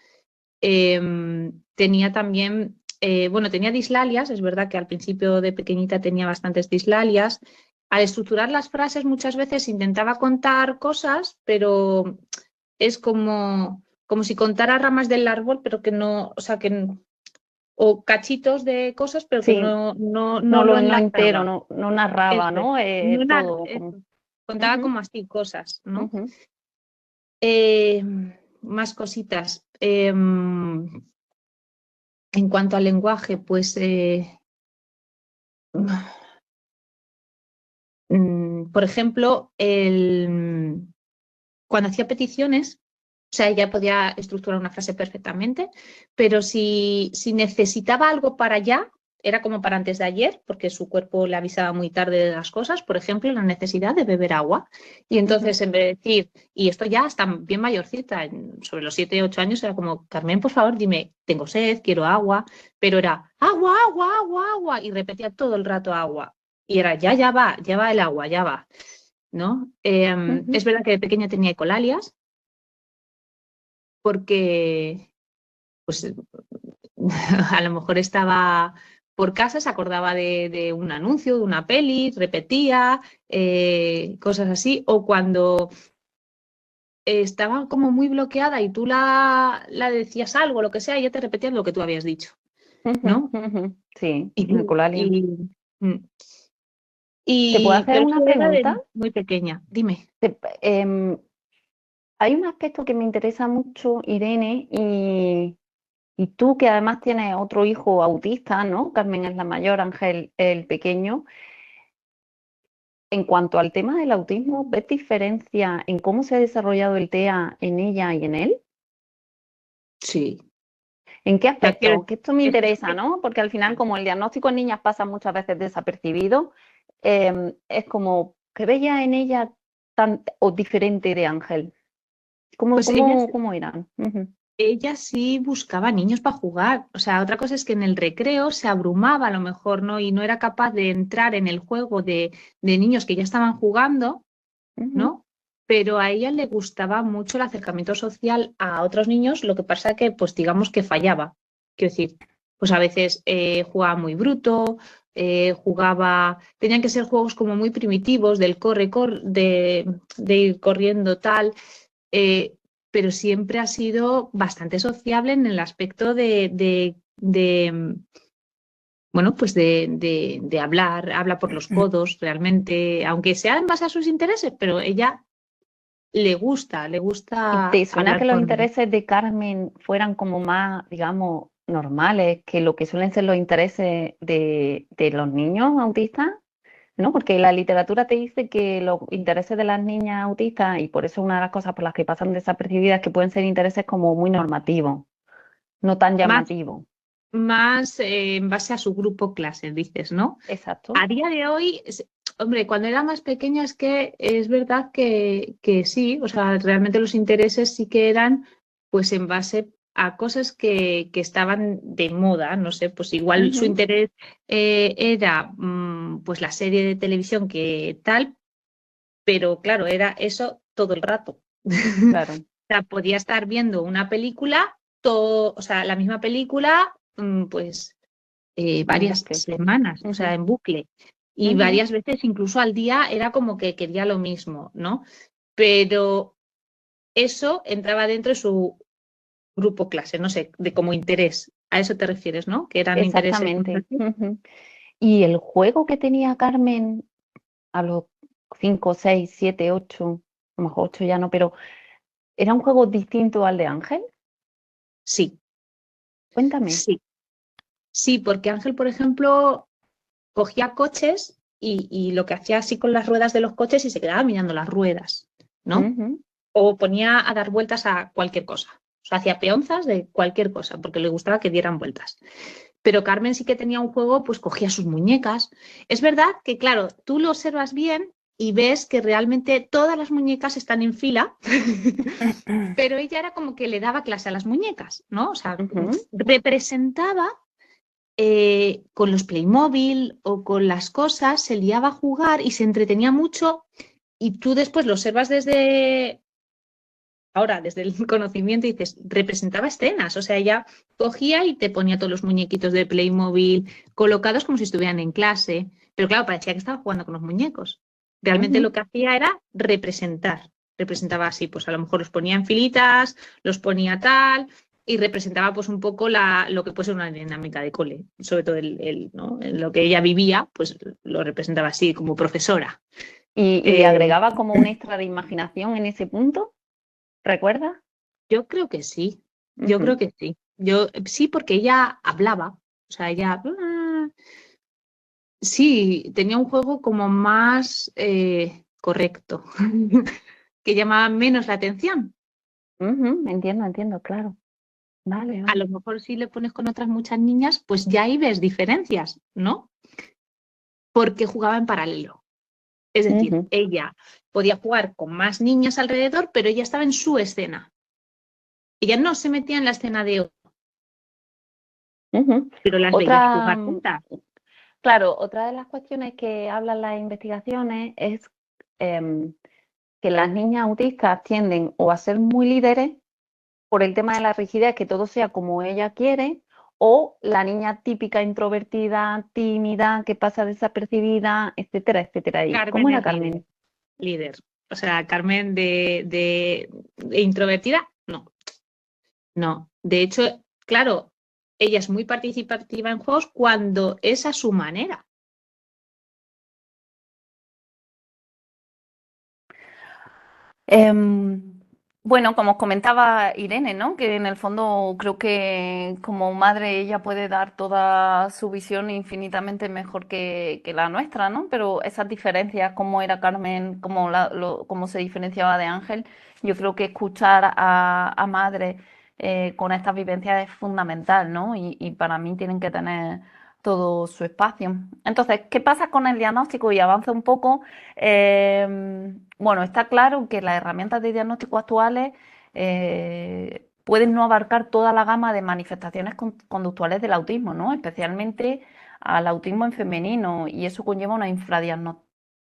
Tenía también, tenía dislalias, es verdad que al principio de pequeñita tenía bastantes dislalias. Al estructurar las frases muchas veces intentaba contar cosas, pero es como si contara ramas del árbol, pero que no, o sea, o cachitos de cosas, pero que no lo enlazaba. Entero, no narraba, ¿no? Todo. Contaba como así cosas, ¿no? Más cositas. En cuanto al lenguaje, pues, por ejemplo, cuando hacía peticiones, o sea, ella podía estructurar una frase perfectamente, pero si necesitaba algo para allá, era como para antes de ayer, porque su cuerpo le avisaba muy tarde de las cosas, por ejemplo, la necesidad de beber agua. Y entonces, en vez de decir, y esto ya hasta bien mayorcita, sobre los 7, 8 años, era como, Carmen, por favor, dime, tengo sed, quiero agua, pero era agua, agua, agua, agua, y repetía todo el rato agua. Y era, ya va el agua, ya va, ¿no? Es verdad que de pequeña tenía ecolalias, porque pues a lo mejor estaba por casa, se acordaba de un anuncio, de una peli, repetía, cosas así, o cuando estaba como muy bloqueada y tú la decías algo, lo que sea, ella te repetía lo que tú habías dicho, ¿no? Sí, ecolalia. ¿Te puedo hacer pero una pregunta? Muy pequeña, dime. Hay un aspecto que me interesa mucho, Irene, y tú que además tienes otro hijo autista, ¿no? Carmen es la mayor, Ángel el pequeño. En cuanto al tema del autismo, ¿ves diferencia en cómo se ha desarrollado el TEA en ella y en él? Sí. ¿En qué aspecto? Que esto me interesa, ¿no? Porque al final, como el diagnóstico en niñas pasa muchas veces desapercibido, es como que veía en ella tan o diferente de Ángel. ¿Cómo eran? Ella sí buscaba niños para jugar. O sea, otra cosa es que en el recreo se abrumaba a lo mejor, ¿no? Y no era capaz de entrar en el juego de niños que ya estaban jugando, ¿no? Pero a ella le gustaba mucho el acercamiento social a otros niños, lo que pasa que, pues digamos que fallaba. Quiero decir, pues a veces jugaba muy bruto, tenían que ser juegos como muy primitivos, del de ir corriendo tal. Pero siempre ha sido bastante sociable en el aspecto bueno, pues de habla por los codos realmente, aunque sea en base a sus intereses, pero ella le gusta ¿Y te suena hablar que los conmigo. intereses de Carmen fueran como más, digamos, normales que lo que suelen ser los intereses de los niños autistas? ¿No? Porque la literatura te dice que los intereses de las niñas autistas, y por eso una de las cosas por las que pasan desapercibidas, que pueden ser intereses como muy normativos, no tan Más, llamativos. más en base a su grupo clase, dices, ¿no? Exacto. A día de hoy, hombre, cuando era más pequeña es que es verdad que sí, o sea, realmente los intereses sí que eran pues en base a cosas que estaban de moda, no sé, pues igual su Ujú, interés era pues la serie de televisión que tal, pero claro, era eso todo el rato. claro. O sea, podía estar viendo una película, todo, o sea, la misma película, pues En varias bucle. semanas, o sea, Ujú, en bucle. Y ujú. varias veces, incluso al día, era como que quería lo mismo, ¿no? Pero eso entraba dentro de su grupo clase, no sé, de como interés. A eso te refieres, ¿no? Que eran intereses más Exactamente. así. Ujú. Y el juego que tenía Carmen a los 5, 6, 7, 8, a lo mejor 8 ya no, pero ¿era un juego distinto al de Ángel? Sí, Cuéntame. sí, sí, porque Ángel, por ejemplo, cogía coches y lo que hacía así con las ruedas de los coches y se quedaba mirando las ruedas, ¿no? Ujú, O ponía a dar vueltas a cualquier cosa. O sea, hacía peonzas de cualquier cosa, porque le gustaba que dieran vueltas. Pero Carmen sí que tenía un juego, pues cogía sus muñecas. Es verdad que, claro, tú lo observas bien y ves que realmente todas las muñecas están en fila, pero ella era como que le daba clase a las muñecas, ¿no? O sea, ujú. representaba con los Playmobil o con las cosas, se liaba a jugar y se entretenía mucho y tú después lo observas desde ahora, desde el conocimiento, dices, representaba escenas, o sea, ella cogía y te ponía todos los muñequitos de Playmobil colocados como si estuvieran en clase, pero claro, parecía que estaba jugando con los muñecos. Realmente lo Ujú, que hacía era representar, representaba así, pues a lo mejor los ponía en filitas, los ponía tal, y representaba pues un poco lo que puede ser una dinámica de cole, sobre todo ¿no? En lo que ella vivía, pues lo representaba así como profesora. y Eh, agregaba como un extra de imaginación en ese punto, ¿recuerdas? Yo creo que sí, yo creo Ujú. que sí. Yo sí, porque ella hablaba, o sea, ella sí, tenía un juego como más correcto, que llamaba menos la atención. Ujú, entiendo, entiendo, claro. Vale, A vale. lo mejor si le pones con otras muchas niñas, pues ya ahí ves diferencias, ¿no? Porque jugaba en paralelo. Es decir, Ujú, ella podía jugar con más niñas alrededor, pero ella estaba en su escena. Ella no se metía en la escena de otro, ujú. pero las veías Otra, jugar juntas. claro, otra de las cuestiones que hablan las investigaciones es em, que las niñas autistas tienden o a ser muy líderes por el tema de la rigidez, que todo sea como ella quiere, o la niña típica introvertida, tímida, que pasa desapercibida, etcétera, etcétera. ¿Y cómo Carmen era es líder. Carmen? Líder. O sea, Carmen de introvertida, no, no. De hecho, claro, ella es muy participativa en juegos cuando es a su manera. Em, bueno, como os comentaba Irene, ¿no? Que en el fondo creo que como madre ella puede dar toda su visión infinitamente mejor que la nuestra, ¿no? Pero esas diferencias, cómo era Carmen, cómo se diferenciaba de Ángel, yo creo que escuchar a madres con estas vivencias es fundamental, ¿no? Y para mí tienen que tener todo su espacio. Entonces, ¿qué pasa con el diagnóstico? Y avanza un poco. Bueno, está claro que las herramientas de diagnóstico actuales pueden no abarcar toda la gama de manifestaciones conductuales del autismo, ¿no? Especialmente al autismo en femenino, y eso conlleva una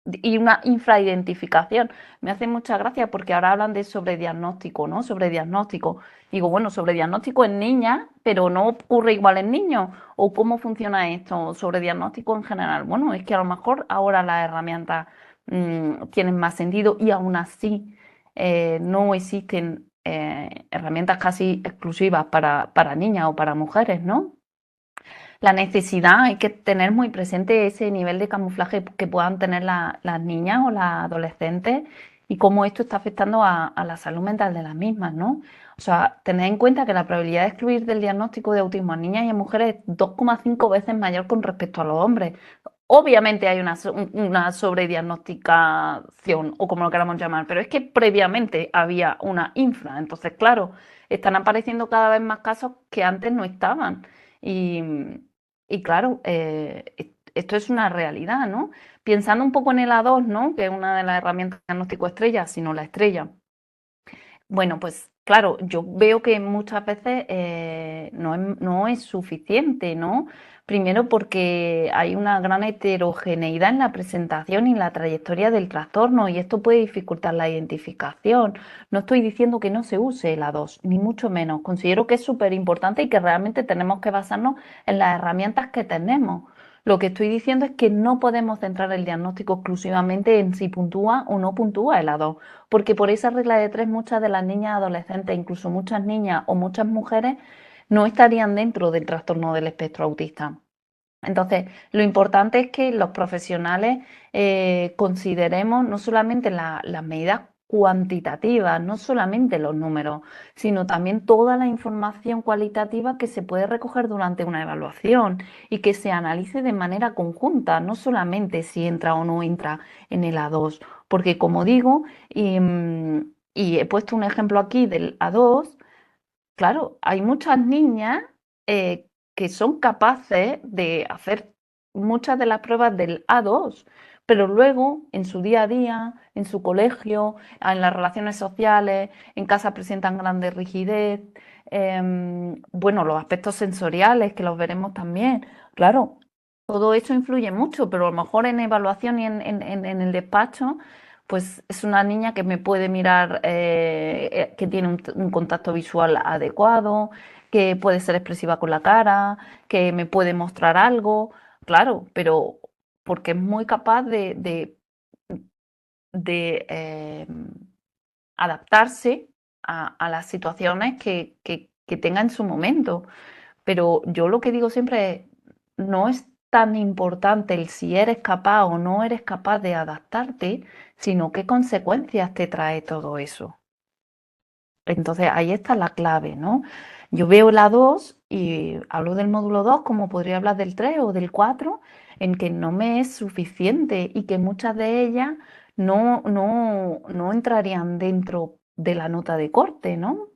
y una infraidentificación. Me hace mucha gracia porque ahora hablan de sobrediagnóstico, ¿no? Sobrediagnóstico. Digo, bueno, sobrediagnóstico en niñas, pero no ocurre igual en niños. ¿O cómo funciona esto? Sobrediagnóstico en general. Bueno, es que a lo mejor ahora las herramientas tienen más sentido y aún así no existen herramientas casi exclusivas para niñas o para mujeres, ¿no? La necesidad, hay que tener muy presente ese nivel de camuflaje que puedan tener las niñas o las adolescentes y cómo esto está afectando a la salud mental de las mismas, ¿no? O sea, tened en cuenta que la probabilidad de excluir del diagnóstico de autismo a niñas y a mujeres es 2,5 veces mayor con respecto a los hombres. Obviamente hay una sobrediagnosticación, o como lo queramos llamar, pero es que previamente había una infra. Entonces, claro, están apareciendo cada vez más casos que antes no estaban. Y, y claro, esto es una realidad, ¿no? Pensando un poco en el A2, ¿no? Que es una de las herramientas de diagnóstico estrella, sino la estrella. Bueno, pues claro, yo veo que muchas veces no es suficiente, ¿no? Primero porque hay una gran heterogeneidad en la presentación y la trayectoria del trastorno y esto puede dificultar la identificación. No estoy diciendo que no se use la 2, ni mucho menos. Considero que es súper importante y que realmente tenemos que basarnos en las herramientas que tenemos. Lo que estoy diciendo es que no podemos centrar el diagnóstico exclusivamente en si puntúa o no puntúa el A2, porque por esa regla de 3 muchas de las niñas adolescentes, incluso muchas niñas o muchas mujeres, no estarían dentro del trastorno del espectro autista. Entonces, lo importante es que los profesionales consideremos no solamente las medidas cuantitativas, no solamente los números, sino también toda la información cualitativa que se puede recoger durante una evaluación y que se analice de manera conjunta, no solamente si entra o no entra en el A2, porque como digo, y he puesto un ejemplo aquí del A2, claro, hay muchas niñas que son capaces de hacer muchas de las pruebas del A2, pero luego en su día a día, en su colegio, en las relaciones sociales, en casa presentan grande rigidez, bueno, los aspectos sensoriales que los veremos también. Claro, todo eso influye mucho, pero a lo mejor en evaluación y en el despacho pues es una niña que me puede mirar, que tiene un contacto visual adecuado, que puede ser expresiva con la cara, que me puede mostrar algo, claro, pero porque es muy capaz de adaptarse a las situaciones que tenga en su momento. Pero yo lo que digo siempre es, no es tan importante el si eres capaz o no eres capaz de adaptarte, sino qué consecuencias te trae todo eso. Entonces ahí está la clave, ¿no? Yo veo la 2 y hablo del módulo 2 como podría hablar del 3 o del 4, en que no me es suficiente y que muchas de ellas no entrarían dentro de la nota de corte, ¿no?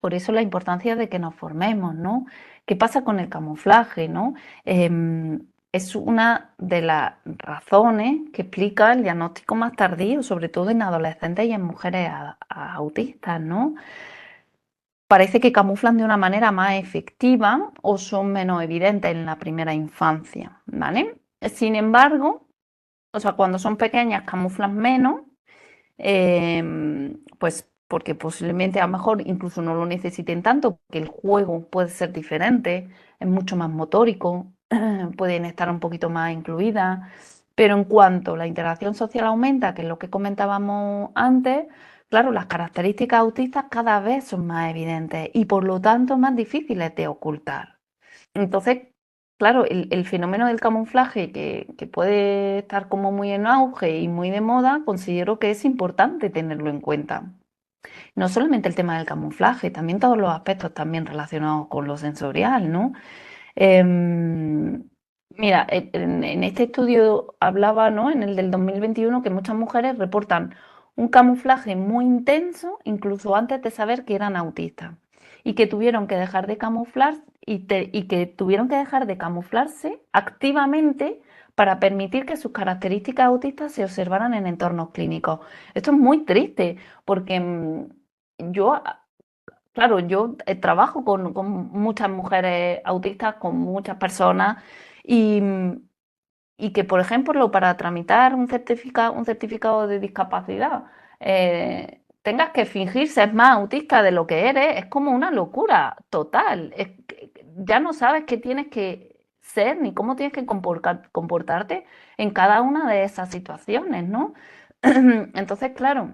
Por eso la importancia de que nos formemos, ¿no? ¿Qué pasa con el camuflaje, no? Es una de las razones que explica el diagnóstico más tardío, sobre todo en adolescentes y en mujeres autistas, ¿no? Parece que camuflan de una manera más efectiva o son menos evidentes en la primera infancia, ¿vale? Sin embargo, o sea, cuando son pequeñas camuflan menos, pues porque posiblemente a lo mejor incluso no lo necesiten tanto, porque el juego puede ser diferente, es mucho más motórico, pueden estar un poquito más incluidas, pero en cuanto la interacción social aumenta, que es lo que comentábamos antes, claro, las características autistas cada vez son más evidentes y por lo tanto más difíciles de ocultar. Entonces, claro, el fenómeno del camuflaje, que puede estar como muy en auge y muy de moda, considero que es importante tenerlo en cuenta. No solamente el tema del camuflaje, también todos los aspectos también relacionados con lo sensorial, ¿no? Mira, en este estudio hablaba, ¿no? En el del 2021, que muchas mujeres reportan un camuflaje muy intenso, incluso antes de saber que eran autistas, y que tuvieron que dejar de camuflar y que tuvieron que dejar de camuflarse activamente para permitir que sus características autistas se observaran en entornos clínicos. Esto es muy triste porque yo claro, yo trabajo con muchas mujeres autistas, con muchas personas y, y que, por ejemplo, para tramitar un certificado de discapacidad, tengas que fingir ser más autista de lo que eres, es como una locura total. Ya no sabes qué tienes que ser ni cómo tienes que comportarte en cada una de esas situaciones, ¿no? Entonces, claro,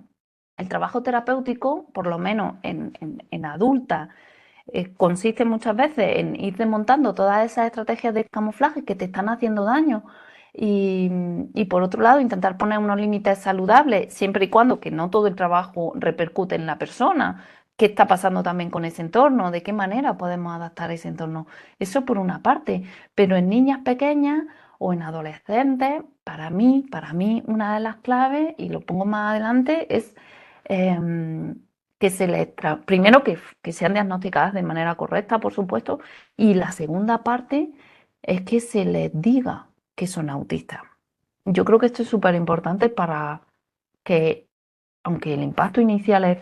el trabajo terapéutico, por lo menos en adulta, consiste muchas veces en ir desmontando todas esas estrategias de camuflaje que te están haciendo daño Y por otro lado, intentar poner unos límites saludables, siempre y cuando que no todo el trabajo repercute en la persona. ¿Qué está pasando también con ese entorno? ¿De qué manera podemos adaptar ese entorno? Eso por una parte, pero en niñas pequeñas o en adolescentes, una de las claves, y lo pongo más adelante, es que primero que sean diagnosticadas de manera correcta, por supuesto, y la segunda parte es que se les diga que son autistas. Yo creo que esto es súper importante para que, aunque el impacto inicial es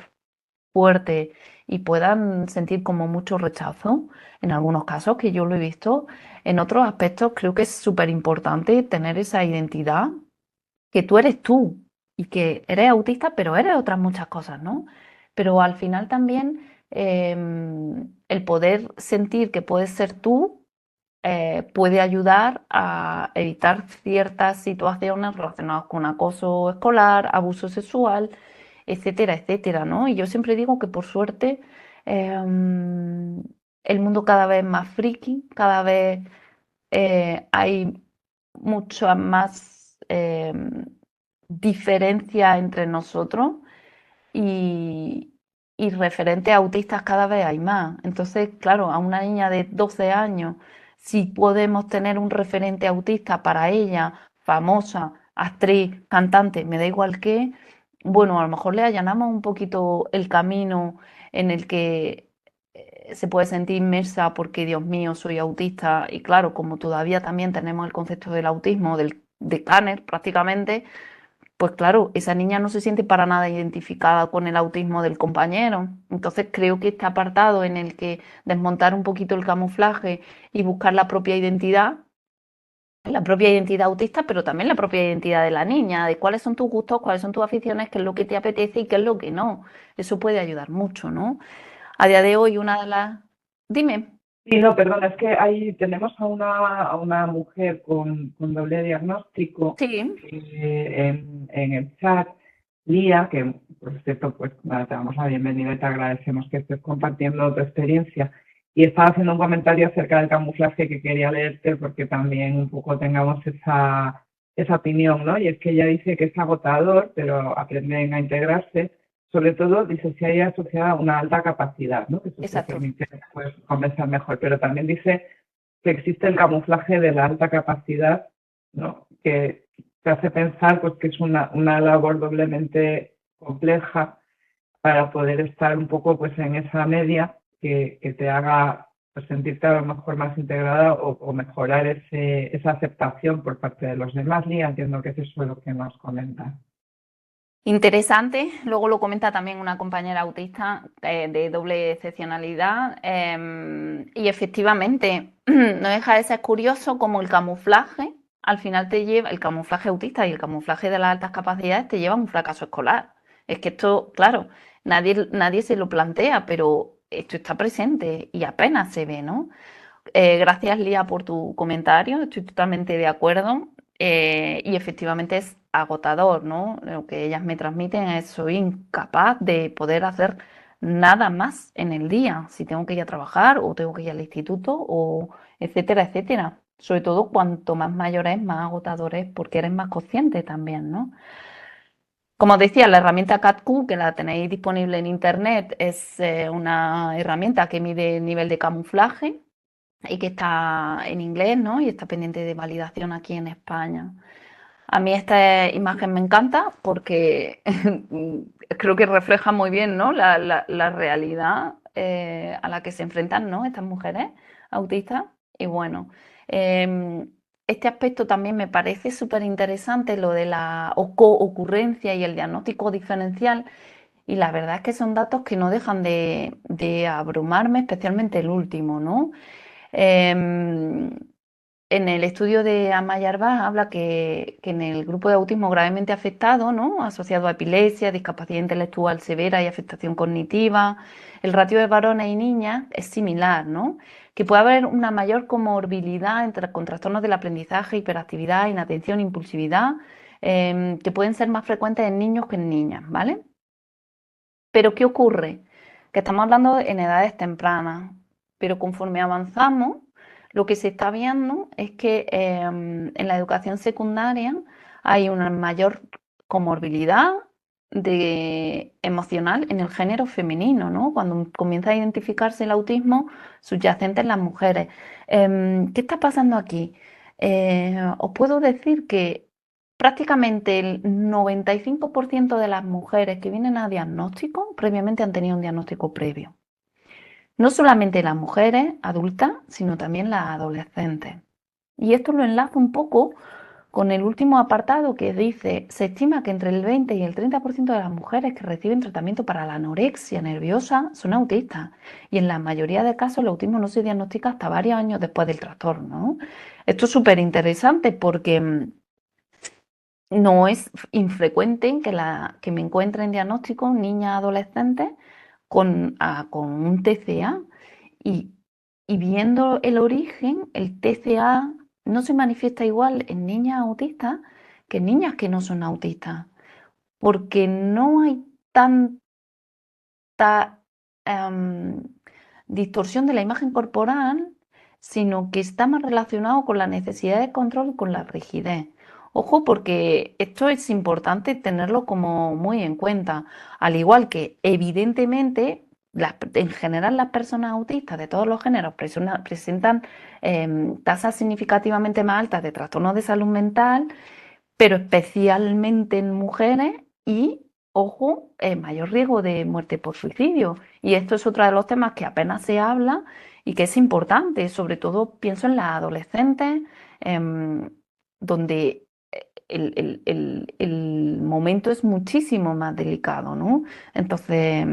fuerte y puedan sentir como mucho rechazo, en algunos casos, que yo lo he visto, en otros aspectos creo que es súper importante tener esa identidad, que tú eres tú y que eres autista, pero eres otras muchas cosas, ¿no? Pero al final también el poder sentir que puedes ser tú puede ayudar a evitar ciertas situaciones relacionadas con acoso escolar, abuso sexual, etcétera, etcétera, ¿no? Y yo siempre digo que por suerte el mundo cada vez es más friki, cada vez hay mucha más diferencia entre nosotros y, y referentes autistas cada vez hay más. Entonces, claro, a una niña de 12 años, si podemos tener un referente autista para ella, famosa, actriz, cantante, me da igual qué, bueno, a lo mejor le allanamos un poquito el camino en el que se puede sentir inmersa porque, Dios mío, soy autista. Y claro, como todavía también tenemos el concepto del autismo, de Kanner prácticamente, pues claro, esa niña no se siente para nada identificada con el autismo del compañero. Entonces creo que este apartado en el que desmontar un poquito el camuflaje y buscar la propia identidad autista, pero también la propia identidad de la niña, de cuáles son tus gustos, cuáles son tus aficiones, qué es lo que te apetece y qué es lo que no. Eso puede ayudar mucho, ¿no? A día de hoy, una de las... Dime. Sí, no, perdona, es que ahí tenemos a una mujer con doble diagnóstico Sí, en el chat, Lía, que por cierto, pues nada, te damos la bienvenida y te agradecemos que estés compartiendo tu experiencia. Y estaba haciendo un comentario acerca del camuflaje que quería leerte porque también un poco tengamos esa opinión, ¿no? Y es que ella dice que es agotador, pero aprenden a integrarse. Sobre todo, dice, si hay asociada una alta capacidad, ¿no? Que eso te exacto. permite pues, conversar mejor. Pero también dice que existe el camuflaje de la alta capacidad, ¿no? Que te hace pensar pues, que es una labor doblemente compleja para poder estar un poco pues, en esa media que te haga pues, sentirte a lo mejor más integrada o mejorar esa aceptación por parte de los demás. Lía, entiendo que es eso lo que nos comenta. Interesante, luego lo comenta también una compañera autista de doble excepcionalidad y efectivamente no deja de ser curioso como el camuflaje al final te lleva, el camuflaje autista y el camuflaje de las altas capacidades te lleva a un fracaso escolar. Es que esto, claro, nadie se lo plantea, pero esto está presente y apenas se ve, ¿no? Gracias, Lía, por tu comentario, estoy totalmente de acuerdo y efectivamente es agotador, ¿no? Lo que ellas me transmiten es soy incapaz de poder hacer nada más en el día, si tengo que ir a trabajar o tengo que ir al instituto o etcétera, etcétera. Sobre todo cuanto más mayor es, más agotador es porque eres más consciente también, ¿no? Como os decía, la herramienta CatQ, que la tenéis disponible en internet, es una herramienta que mide el nivel de camuflaje y que está en inglés, ¿no? Y está pendiente de validación aquí en España. A mí esta imagen me encanta porque creo que refleja muy bien, ¿no? la realidad a la que se enfrentan, ¿no? Estas mujeres autistas. Y bueno, este aspecto también me parece súper interesante, lo de la ocurrencia y el diagnóstico diferencial. Y la verdad es que son datos que no dejan de abrumarme, especialmente el último, ¿no? Em, en el estudio de Amaya Arbás habla que en el grupo de autismo gravemente afectado, ¿no? Asociado a epilepsia, discapacidad intelectual severa y afectación cognitiva, el ratio de varones y niñas es similar, ¿no? Que puede haber una mayor comorbilidad con trastornos del aprendizaje, hiperactividad, inatención, impulsividad, que pueden ser más frecuentes en niños que en niñas, ¿vale? Pero ¿qué ocurre? Que estamos hablando en edades tempranas, pero conforme avanzamos, lo que se está viendo es que en la educación secundaria hay una mayor comorbilidad emocional en el género femenino, ¿no? Cuando comienza a identificarse el autismo subyacente en las mujeres. ¿Qué está pasando aquí? Os puedo decir que prácticamente el 95% de las mujeres que vienen a diagnóstico previamente han tenido un diagnóstico previo. No solamente las mujeres adultas, sino también las adolescentes. Y esto lo enlazo un poco con el último apartado que dice, se estima que entre el 20 y el 30% de las mujeres que reciben tratamiento para la anorexia nerviosa son autistas. Y en la mayoría de casos el autismo no se diagnostica hasta varios años después del trastorno, ¿no? Esto es súper interesante porque no es infrecuente que me encuentre en diagnóstico niñas adolescentes con un TCA y, y viendo el origen, el TCA no se manifiesta igual en niñas autistas que en niñas que no son autistas, porque no hay tanta distorsión de la imagen corporal, sino que está más relacionado con la necesidad de control y con la rigidez. Ojo, porque esto es importante tenerlo como muy en cuenta, al igual que evidentemente en general las personas autistas de todos los géneros presentan tasas significativamente más altas de trastornos de salud mental, pero especialmente en mujeres y, ojo, mayor riesgo de muerte por suicidio. Y esto es otro de los temas que apenas se habla y que es importante, sobre todo pienso en las adolescentes, donde el momento es muchísimo más delicado, ¿no? Entonces,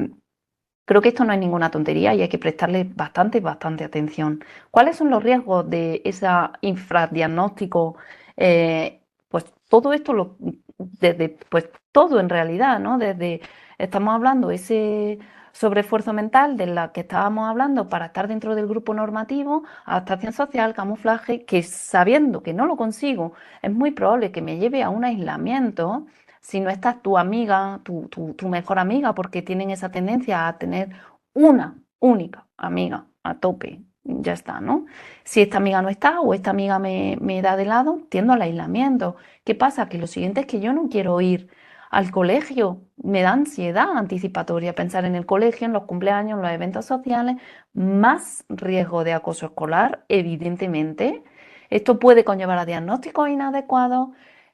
creo que esto no es ninguna tontería y hay que prestarle bastante atención. ¿Cuáles son los riesgos de ese infradiagnóstico? Pues todo esto, desde, pues todo en realidad, ¿no? Desde, estamos hablando ese sobreesfuerzo mental de la que estábamos hablando para estar dentro del grupo normativo, adaptación social, camuflaje, que sabiendo que no lo consigo, es muy probable que me lleve a un aislamiento si no estás tu amiga, tu mejor amiga, porque tienen esa tendencia a tener una única amiga a tope, ya está, ¿no? Si esta amiga no está o esta amiga me da de lado, tiendo al aislamiento. ¿Qué pasa? Que lo siguiente es que yo no quiero ir al colegio, me da ansiedad anticipatoria pensar en el colegio, en los cumpleaños, en los eventos sociales, más riesgo de acoso escolar, evidentemente. Esto puede conllevar a diagnósticos inadecuados,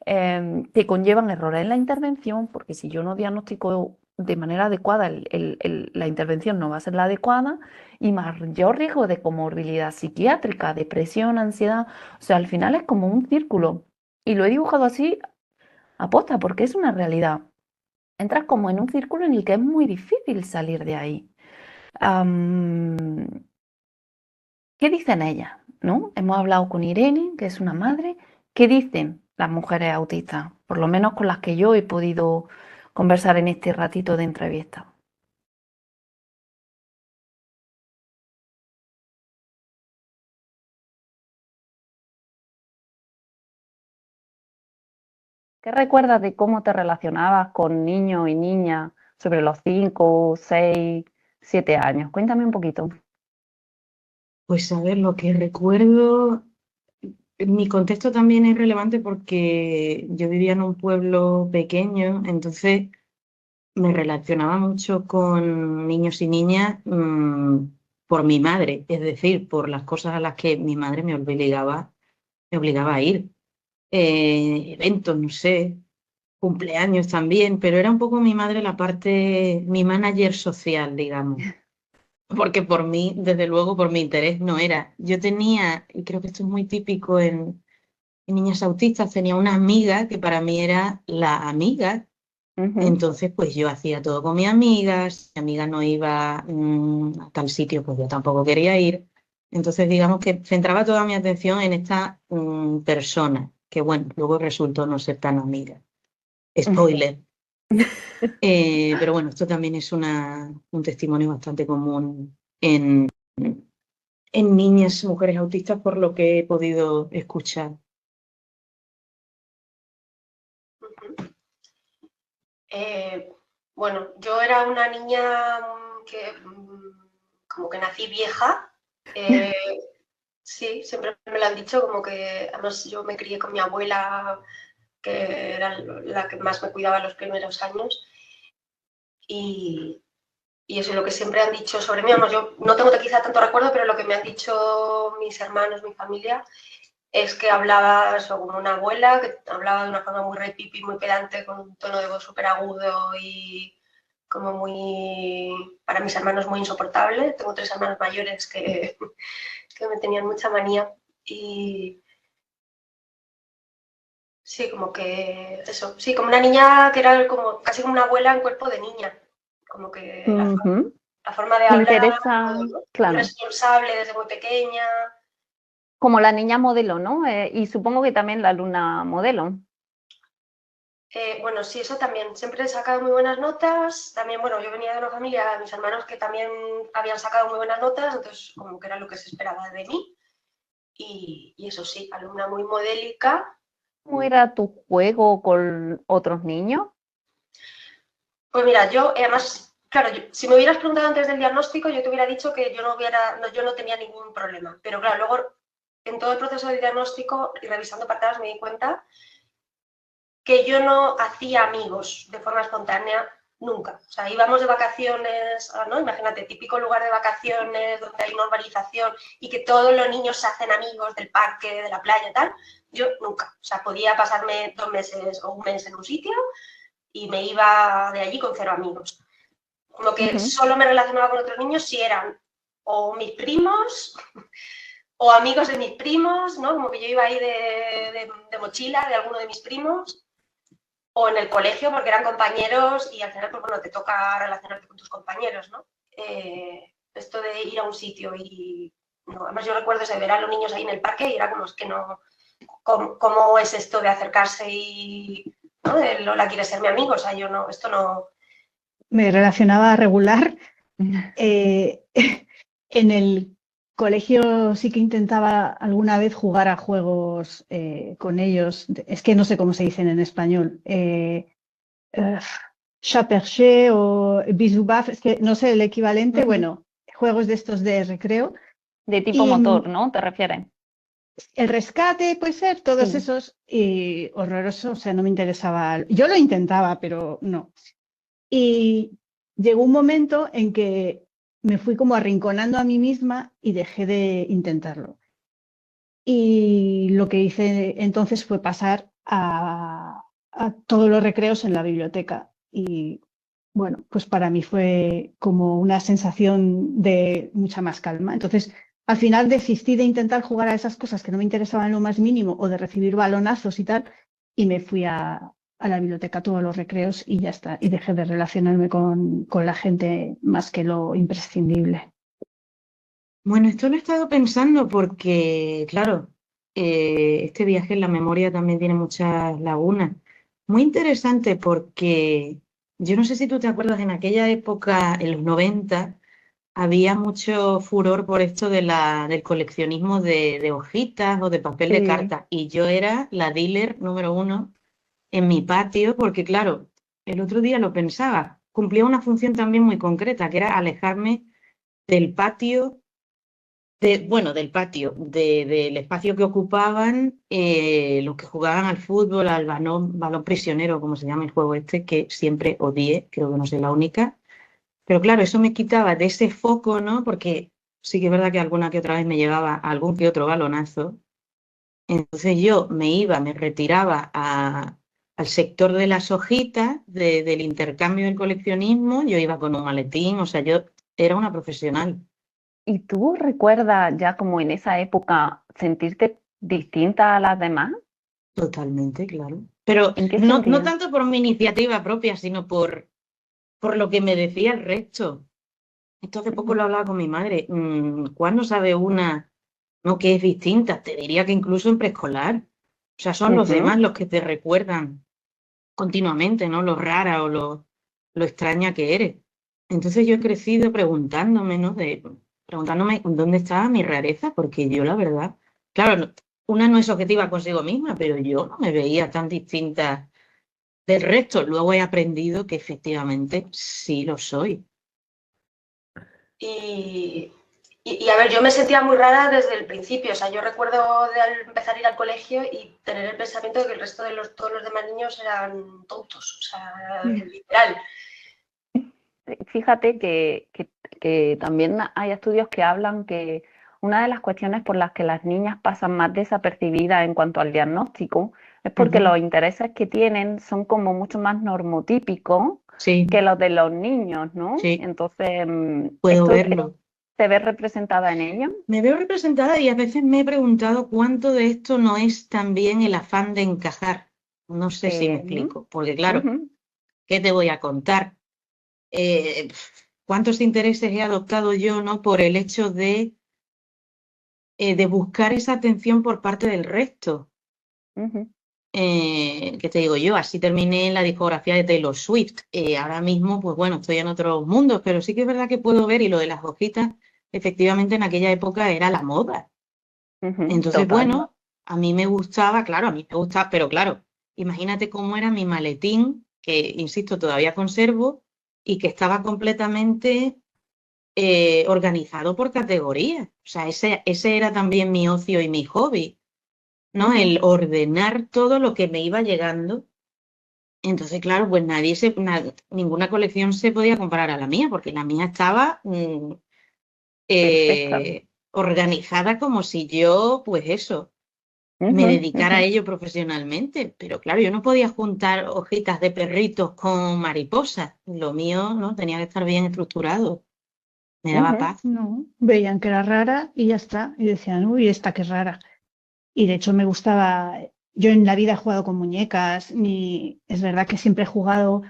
que conllevan errores en la intervención, porque si yo no diagnostico de manera adecuada, la intervención no va a ser la adecuada, y mayor riesgo de comorbilidad psiquiátrica, depresión, ansiedad. O sea, al final es como un círculo. Y lo he dibujado así aposta, porque es una realidad. Entras como en un círculo en el que es muy difícil salir de ahí. ¿Qué dicen ellas? ¿No? Hemos hablado con Irene, que es una madre. ¿Qué dicen las mujeres autistas? Por lo menos con las que yo he podido conversar en este ratito de entrevista. ¿Qué recuerdas de cómo te relacionabas con niños y niñas sobre los 5, 6, 7 años? Cuéntame un poquito. Pues a ver, lo que recuerdo, mi contexto también es relevante porque yo vivía en un pueblo pequeño, entonces me relacionaba mucho con niños y niñas por mi madre, es decir, por las cosas a las que mi madre me obligaba a ir. Eventos, no sé, cumpleaños también, pero era un poco mi madre la parte, mi manager social, digamos. Porque por mí, desde luego, por mi interés no era. Yo tenía, y creo que esto es muy típico en niñas autistas, tenía una amiga que para mí era la amiga. Entonces, pues yo hacía todo con mi amiga, si mi amiga no iba a tal sitio, pues yo tampoco quería ir. Entonces, digamos que centraba toda mi atención en esta persona, que bueno, luego resultó no ser tan amiga. Spoiler. Pero bueno, esto también es un testimonio bastante común en niñas, mujeres autistas, por lo que he podido escuchar. Bueno, yo era una niña que como que nací vieja. Sí, siempre me lo han dicho, como que además yo me crié con mi abuela, que era la que más me cuidaba en los primeros años. Y eso es lo que siempre han dicho sobre mí. Vamos, yo no tengo quizá tanto recuerdo, pero lo que me han dicho mis hermanos, mi familia, es que hablaba eso, como una abuela, que hablaba de una forma muy repipi, muy pedante, con un tono de voz súper agudo y como muy, para mis hermanos, muy insoportable. Tengo 3 hermanos mayores que me tenían mucha manía y sí, como que eso, sí, como una niña que era como casi como una abuela en cuerpo de niña, como que la forma de Me hablar, interesa, todo, ¿no? Muy claro, responsable desde muy pequeña. como la niña modelo, ¿no? Y supongo que también la alumna modelo. Bueno, sí, eso también. Siempre he sacado muy buenas notas. También, bueno, yo venía de una familia, mis hermanos que también habían sacado muy buenas notas, entonces como que era lo que se esperaba de mí. Y eso sí, alumna muy modélica. ¿Cómo era tu juego con otros niños? Pues mira, yo además, claro, si me hubieras preguntado antes del diagnóstico, yo te hubiera dicho que yo no tenía ningún problema. Pero claro, luego en todo el proceso del diagnóstico y revisando para atrás me di cuenta que yo no hacía amigos de forma espontánea nunca. O sea, íbamos de vacaciones, ¿no? Imagínate, típico lugar de vacaciones donde hay una urbanización y que todos los niños se hacen amigos del parque, de la playa y tal. Yo nunca. O sea, podía pasarme 2 meses o un mes en un sitio y me iba de allí con 0 amigos. Como que solo me relacionaba con otros niños si eran o mis primos o amigos de mis primos, ¿no? Como que yo iba ahí de mochila de alguno de mis primos, o en el colegio porque eran compañeros y al final, pues bueno, te toca relacionarte con tus compañeros, ¿no? Esto de ir a un sitio y... No, además yo recuerdo ese ver a los niños ahí en el parque y era como, es que no... ¿Cómo es esto de acercarse y... ¿no? De Lola quiere ser mi amigo? O sea, yo no... Esto no... Me relacionaba regular. En el colegio sí que intentaba alguna vez jugar a juegos con ellos. Es que no sé cómo se dicen en español. Chat perché o bisou baf, es que no sé el equivalente. Bueno, juegos de estos de recreo. De tipo Y motor, ¿no? ¿Te refieres? el rescate, puede ser, todos Sí. esos. Y horroroso, o sea, no me interesaba. Yo lo intentaba, pero no. Y llegó un momento en que me fui como arrinconando a mí misma y dejé de intentarlo. Y lo que hice entonces fue pasar a todos los recreos en la biblioteca. Y bueno, pues para mí fue como una sensación de mucha más calma. Entonces, al final desistí de intentar jugar a esas cosas que no me interesaban en lo más mínimo o de recibir balonazos y tal, y me fui a la biblioteca todos los recreos y ya está. Y dejé de relacionarme con la gente más que lo imprescindible. Bueno, esto lo he estado pensando porque, claro, este viaje en la memoria también tiene muchas lagunas. Muy interesante porque yo no sé si tú te acuerdas, en aquella época, en los 90, había mucho furor por esto del coleccionismo de hojitas o de papel de Sí. cartas. Y yo era la dealer número 1 en mi patio porque, claro, el otro día lo pensaba, cumplía una función también muy concreta, que era alejarme del patio del patio, del espacio que ocupaban los que jugaban al fútbol, al balón prisionero, como se llama el juego este, que siempre odié, creo que no soy la única. Pero claro, eso me quitaba de ese foco, ¿no? Porque sí que es verdad que alguna que otra vez me llevaba algún que otro balonazo. Entonces yo me retiraba al sector de las hojitas, del intercambio del coleccionismo, yo iba con un maletín, o sea, yo era una profesional. ¿Y tú recuerdas ya como en esa época sentirte distinta a las demás? Totalmente, claro. Pero ¿En qué no sentido? tanto por mi iniciativa propia, sino por lo que me decía el resto. Esto hace poco lo hablaba con mi madre. ¿Cuándo sabe una no que es distinta? Te diría que incluso en preescolar. O sea, son los demás los que te recuerdan continuamente, ¿no? Lo rara o lo extraña que eres. Entonces yo he crecido preguntándome, ¿no? Preguntándome dónde estaba mi rareza, porque yo la verdad, claro, una no es objetiva consigo misma, pero yo no me veía tan distinta del resto. Luego he aprendido que efectivamente sí lo soy. Y Y a ver, yo me sentía muy rara desde el principio. O sea, yo recuerdo de empezar a ir al colegio y tener el pensamiento de que el resto de todos los demás niños eran tontos. O sea, literal. Fíjate que también hay estudios que hablan que una de las cuestiones por las que las niñas pasan más desapercibidas en cuanto al diagnóstico es porque los intereses que tienen son como mucho más normotípicos Sí, que los de los niños, ¿no? sí, Entonces, puedo ¿esto verlo. te ves representada en ellos? Me veo representada y a veces me he preguntado cuánto de esto no es también el afán de encajar. No sé si me explico, porque claro, Ujú. ¿qué te voy a contar? ¿Cuántos intereses he adoptado yo, no? Por el hecho de buscar esa atención por parte del resto. Ujú. ¿Qué te digo yo? Así terminé en la discografía de Taylor Swift. Ahora mismo, pues bueno, estoy en otros mundos, pero sí que es verdad que puedo ver, y lo de las hojitas, efectivamente en aquella época era la moda. Ujú, Entonces, total. bueno, a mí me gustaba, claro, a mí me gustaba, pero claro, imagínate cómo era mi maletín, que, insisto, todavía conservo, y que estaba completamente organizado por categorías. O sea, ese era también mi ocio y mi hobby, ¿no? Ujú. El ordenar todo lo que me iba llegando. Entonces, claro, pues ninguna colección se podía comparar a la mía, porque la mía estaba Perfecta. organizada como si yo, pues eso, me Ujú, dedicara a ujú. ello profesionalmente. Pero claro, yo no podía juntar hojitas de perritos con mariposas. Lo mío, ¿no? Tenía que estar bien estructurado. Me daba Ujú. paz. No, veían que era rara y ya está. Y decían, uy, esta que es rara. Y de hecho me gustaba, yo en la vida he jugado con muñecas, ni es verdad que siempre he jugado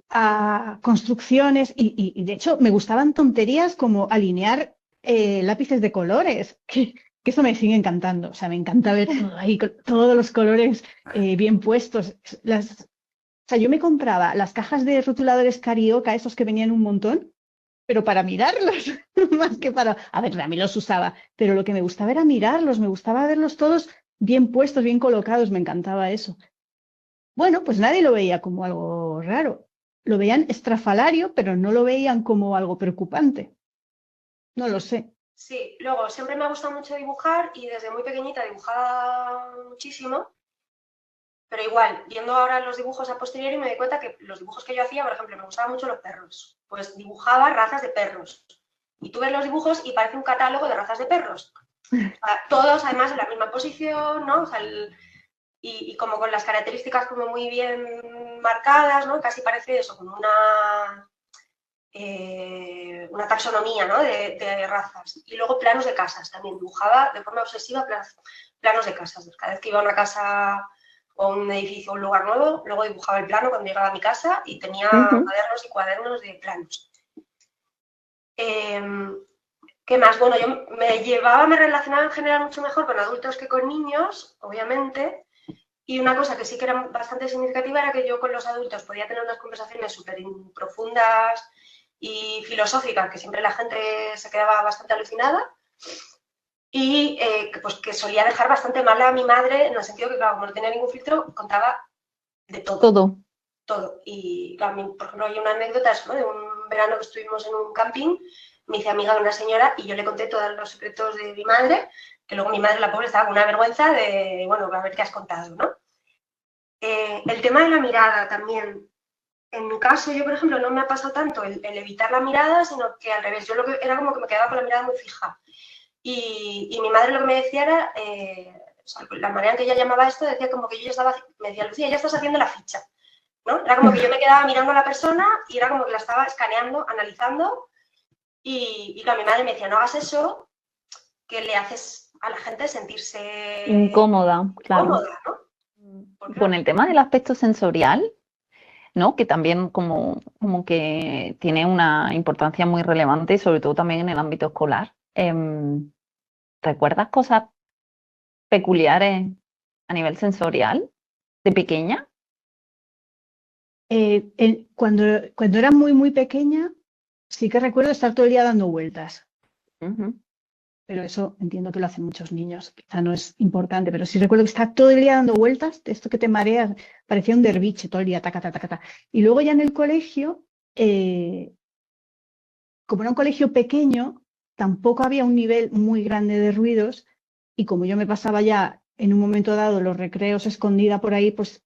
a construcciones y de hecho me gustaban tonterías como alinear lápices de colores, que eso me sigue encantando. O sea, me encanta ver todo ahí, todos los colores bien puestos. O sea, yo me compraba las cajas de rotuladores Carioca, esos que venían un montón, pero para mirarlos, más que para... A ver, también los usaba, pero lo que me gustaba era mirarlos, me gustaba verlos todos bien puestos, bien colocados, me encantaba eso. Bueno, pues nadie lo veía como algo raro. Lo veían estrafalario, pero no lo veían como algo preocupante. No lo sé. Sí, luego siempre me ha gustado mucho dibujar y desde muy pequeñita dibujaba muchísimo. Pero igual, viendo ahora los dibujos a posteriori me doy cuenta que los dibujos que yo hacía, por ejemplo, me gustaban mucho los perros. Pues dibujaba razas de perros. Y tú ves los dibujos y parece un catálogo de razas de perros. O sea, todos además en la misma posición, ¿no? O sea, y como con las características como muy bien marcadas, ¿no? Casi parece eso, como una taxonomía, ¿no? de razas. Y luego planos de casas también. Dibujaba de forma obsesiva planos de casas. Cada vez que iba a una casa o un edificio o un lugar nuevo, luego dibujaba el plano cuando llegaba a mi casa y tenía Ujú. cuadernos y cuadernos de planos. ¿Qué más? Bueno, yo me relacionaba en general mucho mejor con adultos que con niños, obviamente, y una cosa que sí que era bastante significativa era que yo con los adultos podía tener unas conversaciones súper profundas y filosóficas, que siempre la gente se quedaba bastante alucinada, y pues que solía dejar bastante mal a mi madre, en el sentido que, claro, como no tenía ningún filtro, contaba de todo. Todo. Todo. Y claro, por ejemplo, hay una anécdota ¿no? de un verano que estuvimos en un camping, me hice amiga de una señora y yo le conté todos los secretos de mi madre, que luego mi madre, la pobre, estaba con una vergüenza de, bueno, a ver qué has contado, ¿no? El tema de la mirada también. En mi caso, yo, por ejemplo, no me ha pasado tanto el evitar la mirada, sino que al revés, yo lo que era como que me quedaba con la mirada muy fija. Y mi madre lo que me decía era, o sea, la manera en que ella llamaba esto, decía como que yo ya estaba, me decía, Lucía, ya estás haciendo la ficha. ¿No? Era como que yo me quedaba mirando a la persona y era como que la estaba escaneando, analizando y claro, mi madre me decía, no hagas eso, que le haces a la gente sentirse Incómoda, claro. cómoda, ¿no? Porque, Con claro, el tema del aspecto sensorial, ¿no? Que también como que tiene una importancia muy relevante, sobre todo también en el ámbito escolar. ¿Recuerdas cosas peculiares a nivel sensorial de pequeña? Cuando era muy, muy pequeña, sí que recuerdo estar todo el día dando vueltas. Ujú. Pero eso entiendo que lo hacen muchos niños, quizá no es importante, pero sí recuerdo que está todo el día dando vueltas, de esto que te mareas, parecía un derviche todo el día, taca, taca, taca. Y luego ya en el colegio, como era un colegio pequeño, tampoco había un nivel muy grande de ruidos y como yo me pasaba ya en un momento dado los recreos escondida por ahí, pues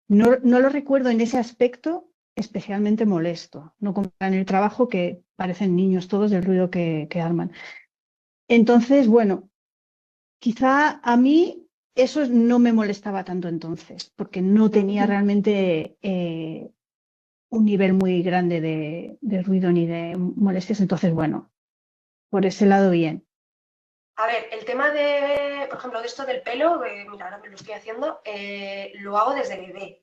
no lo recuerdo en ese aspecto especialmente molesto, no como en el trabajo que parecen niños todos del ruido que arman. Entonces, bueno, quizá a mí eso no me molestaba tanto entonces, porque no tenía realmente un nivel muy grande de ruido ni de molestias. Entonces, bueno, por ese lado bien. A ver, el tema de, por ejemplo, de esto del pelo, mira, ahora me lo estoy haciendo, lo hago desde bebé.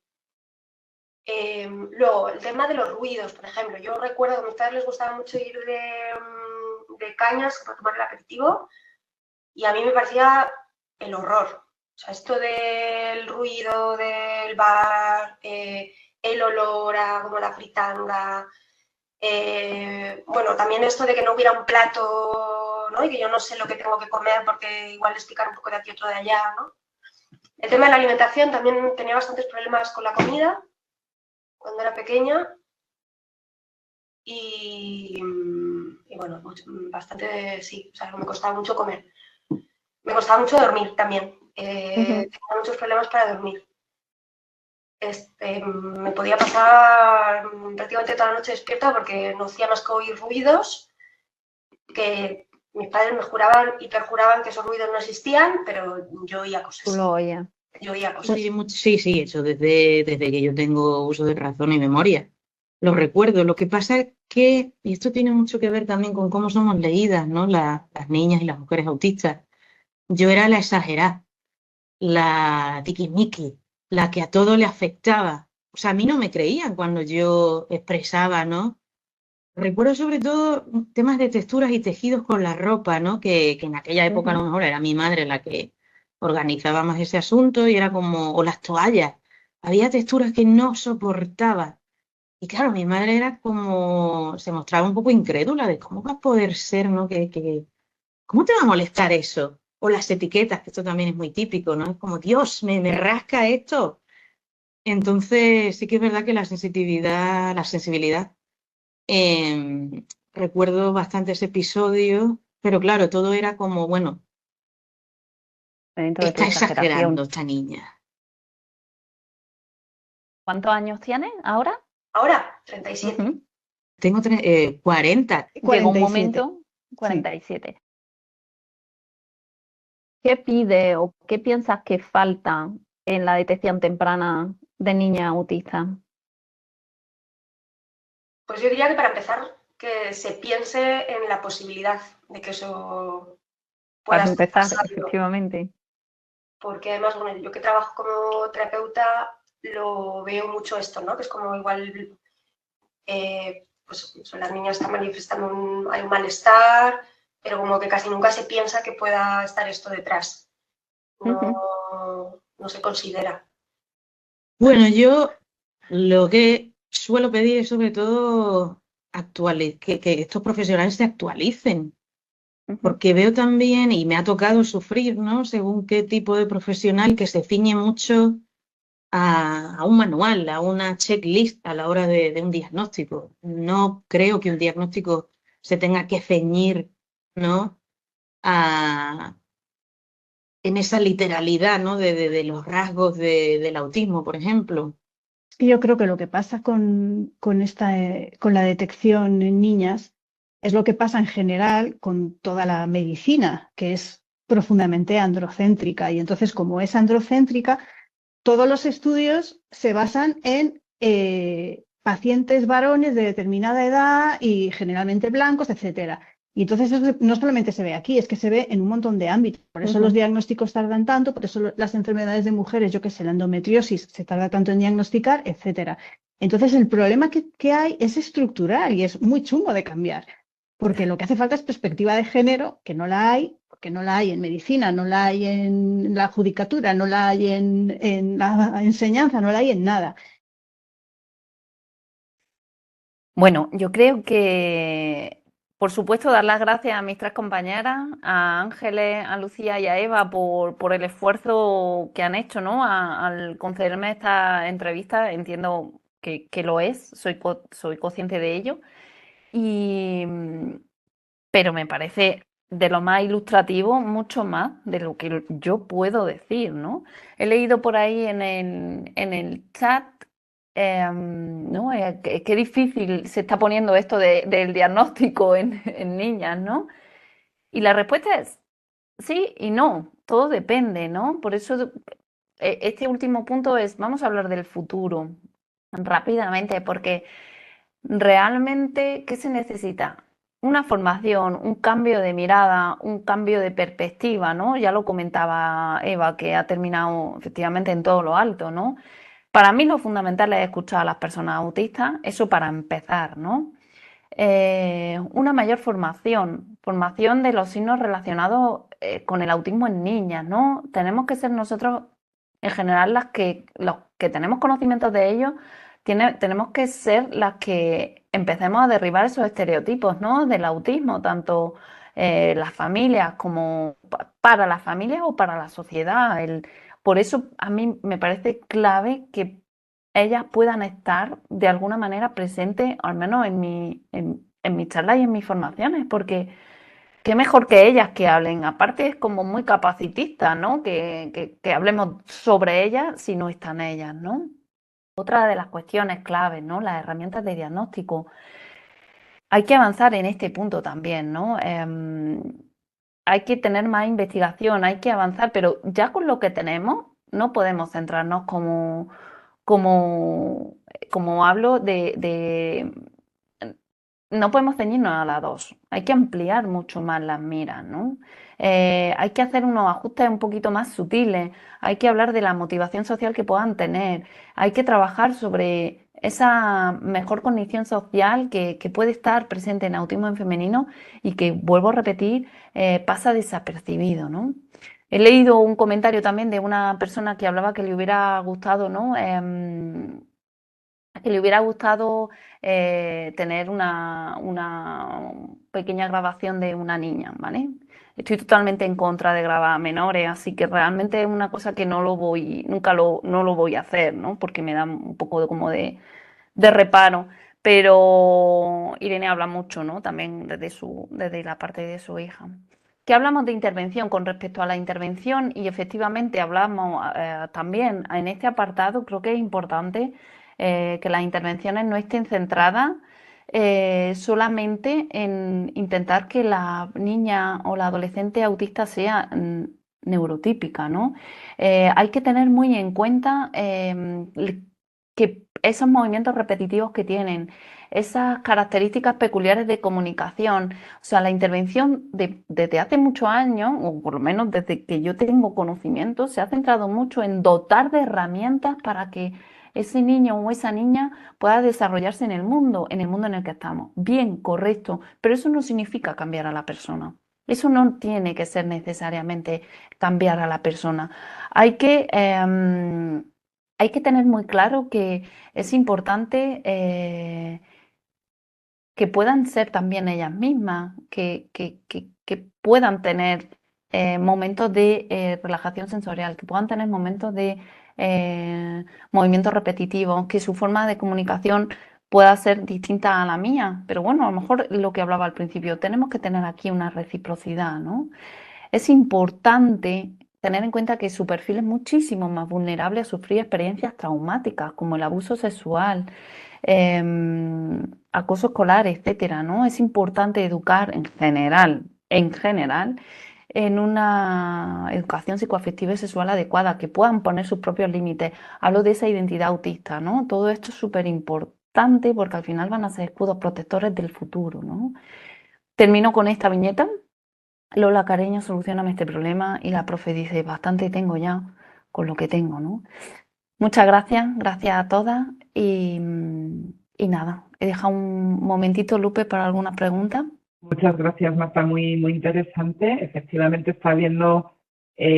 Luego, el tema de los ruidos, por ejemplo, yo recuerdo que a mis padres les gustaba mucho ir de cañas para tomar el aperitivo y a mí me parecía el horror. O sea, esto del ruido del bar, el olor a como la fritanga, bueno, también esto de que no hubiera un plato, ¿no? Y que yo no sé lo que tengo que comer porque igual les picar un poco de aquí, otro de allá, ¿no? El tema de la alimentación, también tenía bastantes problemas con la comida cuando era pequeña y bueno, bastante, sí, o sea, me costaba mucho comer. Me costaba mucho dormir también. Tenía muchos problemas para dormir. Me podía pasar prácticamente toda la noche despierta porque no hacía más que oír ruidos que mis padres me juraban y perjuraban que esos ruidos no existían, pero yo oía Tú cosas. lo oías. Yo oía cosas. Sí, eso desde que yo tengo uso de razón y memoria. Lo recuerdo. Lo que pasa es que, y esto tiene mucho que ver también con cómo somos leídas, ¿no? Las niñas y las mujeres autistas. Yo era la exagerada, la tiquismiqui, la que a todo le afectaba. O sea, a mí no me creían cuando yo expresaba, ¿no? Recuerdo sobre todo temas de texturas y tejidos con la ropa, ¿no? Que en aquella época a lo mejor era mi madre la que organizaba más ese asunto y era como, o las toallas. Había texturas que no soportaba. Y claro, mi madre era como, se mostraba un poco incrédula de cómo va a poder ser, ¿no? ¿Cómo te va a molestar eso? O las etiquetas, que esto también es muy típico, ¿no? Es como, Dios, me rasca esto. Entonces, sí que es verdad que la sensibilidad, eh, recuerdo bastante ese episodio, pero claro, todo era como, bueno, Dentro de tu está exagerando exageración. esta niña. ¿Cuántos años tienes ahora? Ahora, 37. Ujú. Tengo 40. Llegó un 47. momento, Sí. 47. ¿Qué pide o qué piensas que falta en la detección temprana de niñas autistas? Pues yo diría que para empezar, que se piense en la posibilidad de que eso pueda Para estar empezar, pasando. efectivamente. Porque además, bueno, yo que trabajo como terapeuta lo veo mucho esto, ¿no? Que es como igual, pues las niñas están manifestando hay un malestar, pero como que casi nunca se piensa que pueda estar esto detrás. No se considera. Bueno, yo lo que suelo pedir es sobre todo que estos profesionales se actualicen, porque veo también, y me ha tocado sufrir, ¿no? Según qué tipo de profesional que se ciñe mucho a un manual, a una checklist a la hora de un diagnóstico. No creo que un diagnóstico se tenga que ceñir, ¿no? En esa literalidad, ¿no? De los rasgos del autismo, por ejemplo. Yo creo que lo que pasa con la detección en niñas es lo que pasa en general con toda la medicina, que es profundamente androcéntrica. Y entonces, como es androcéntrica, todos los estudios se basan en pacientes varones de determinada edad y generalmente blancos, etcétera. Y entonces eso no solamente se ve aquí, es que se ve en un montón de ámbitos. Por eso los diagnósticos tardan tanto, por eso las enfermedades de mujeres, yo qué sé, la endometriosis se tarda tanto en diagnosticar, etcétera. Entonces el problema que hay es estructural y es muy chungo de cambiar, porque lo que hace falta es perspectiva de género, que no la hay, porque no la hay en medicina, no la hay en la judicatura, no la hay en la enseñanza, no la hay en nada. Bueno, yo creo que, por supuesto, dar las gracias a mis tres compañeras, a Ángeles, a Lucía y a Eva por el esfuerzo que han hecho, ¿no? Al concederme esta entrevista. Entiendo que lo es, soy consciente de ello. Y pero me parece de lo más ilustrativo, mucho más de lo que yo puedo decir, ¿no? He leído por ahí en el chat, ¿no? Qué difícil se está poniendo esto del diagnóstico en niñas, ¿no? Y la respuesta es sí y no, todo depende, ¿no? Por eso este último punto es, vamos a hablar del futuro rápidamente, porque realmente, ¿qué se necesita? Una formación, un cambio de mirada, un cambio de perspectiva, ¿no? Ya lo comentaba Eva, que ha terminado efectivamente en todo lo alto, ¿no? Para mí lo fundamental es escuchar a las personas autistas, eso para empezar, ¿no? Una mayor formación de los signos relacionados con el autismo en niñas, ¿no? Tenemos que ser nosotros, en general, los que tenemos conocimientos de ellos, tenemos que ser las que empecemos a derribar esos estereotipos, ¿no? Del autismo, tanto las familias como para las familias o para la sociedad. Por eso a mí me parece clave que ellas puedan estar de alguna manera presentes, al menos en mis charlas y en mis formaciones, porque qué mejor que ellas que hablen. Aparte es como muy capacitista, ¿no? Que hablemos sobre ellas si no están ellas, ¿no? Otra de las cuestiones claves, ¿no? Las herramientas de diagnóstico. Hay que avanzar en este punto también, ¿no? Hay que tener más investigación, hay que avanzar, pero ya con lo que tenemos no podemos centrarnos como hablo no podemos ceñirnos a la dos, hay que ampliar mucho más las miras, ¿no? Hay que hacer unos ajustes un poquito más sutiles, hay que hablar de la motivación social que puedan tener, hay que trabajar sobre esa mejor cognición social que puede estar presente en autismo en femenino y que, vuelvo a repetir, pasa desapercibido, ¿no? He leído un comentario también de una persona que hablaba que le hubiera gustado, ¿no? Que le hubiera gustado tener una pequeña grabación de una niña, ¿vale? Estoy totalmente en contra de grabar a menores, así que realmente es una cosa que no lo voy a hacer, ¿no? Porque me da un poco de reparo. Pero Irene habla mucho, ¿no? También desde la parte de su hija. Que hablamos de intervención con respecto a la intervención y efectivamente hablamos también en este apartado, creo que es importante que las intervenciones no estén centradas solamente en intentar que la niña o la adolescente autista sea neurotípica, ¿no? Hay que tener muy en cuenta que esos movimientos repetitivos que tienen, esas características peculiares de comunicación, o sea, la intervención desde hace muchos años, o por lo menos desde que yo tengo conocimiento, se ha centrado mucho en dotar de herramientas para que ese niño o esa niña pueda desarrollarse en el mundo en el que estamos. Bien, correcto, pero eso no significa cambiar a la persona. Eso no tiene que ser necesariamente cambiar a la persona. Hay que tener muy claro que es importante que puedan ser también ellas mismas, que puedan tener momentos de relajación sensorial, que puedan tener momentos de movimientos repetitivos, que su forma de comunicación pueda ser distinta a la mía. Pero bueno, a lo mejor lo que hablaba al principio, tenemos que tener aquí una reciprocidad, ¿no? Es importante tener en cuenta que su perfil es muchísimo más vulnerable a sufrir experiencias traumáticas como el abuso sexual, acoso escolar, etcétera, ¿no? Es importante educar en general, en una educación psicoafectiva y sexual adecuada, que puedan poner sus propios límites. Hablo de esa identidad autista, ¿no? Todo esto es súper importante porque al final van a ser escudos protectores del futuro, ¿no? Termino con esta viñeta. Lola, cariño, solucioname este problema. Y la profe dice, bastante tengo ya con lo que tengo, ¿no? Muchas gracias a todas y nada, he dejado un momentito, Lupe, para algunas preguntas. Muchas gracias, Marta, muy, muy interesante. Efectivamente está habiendo,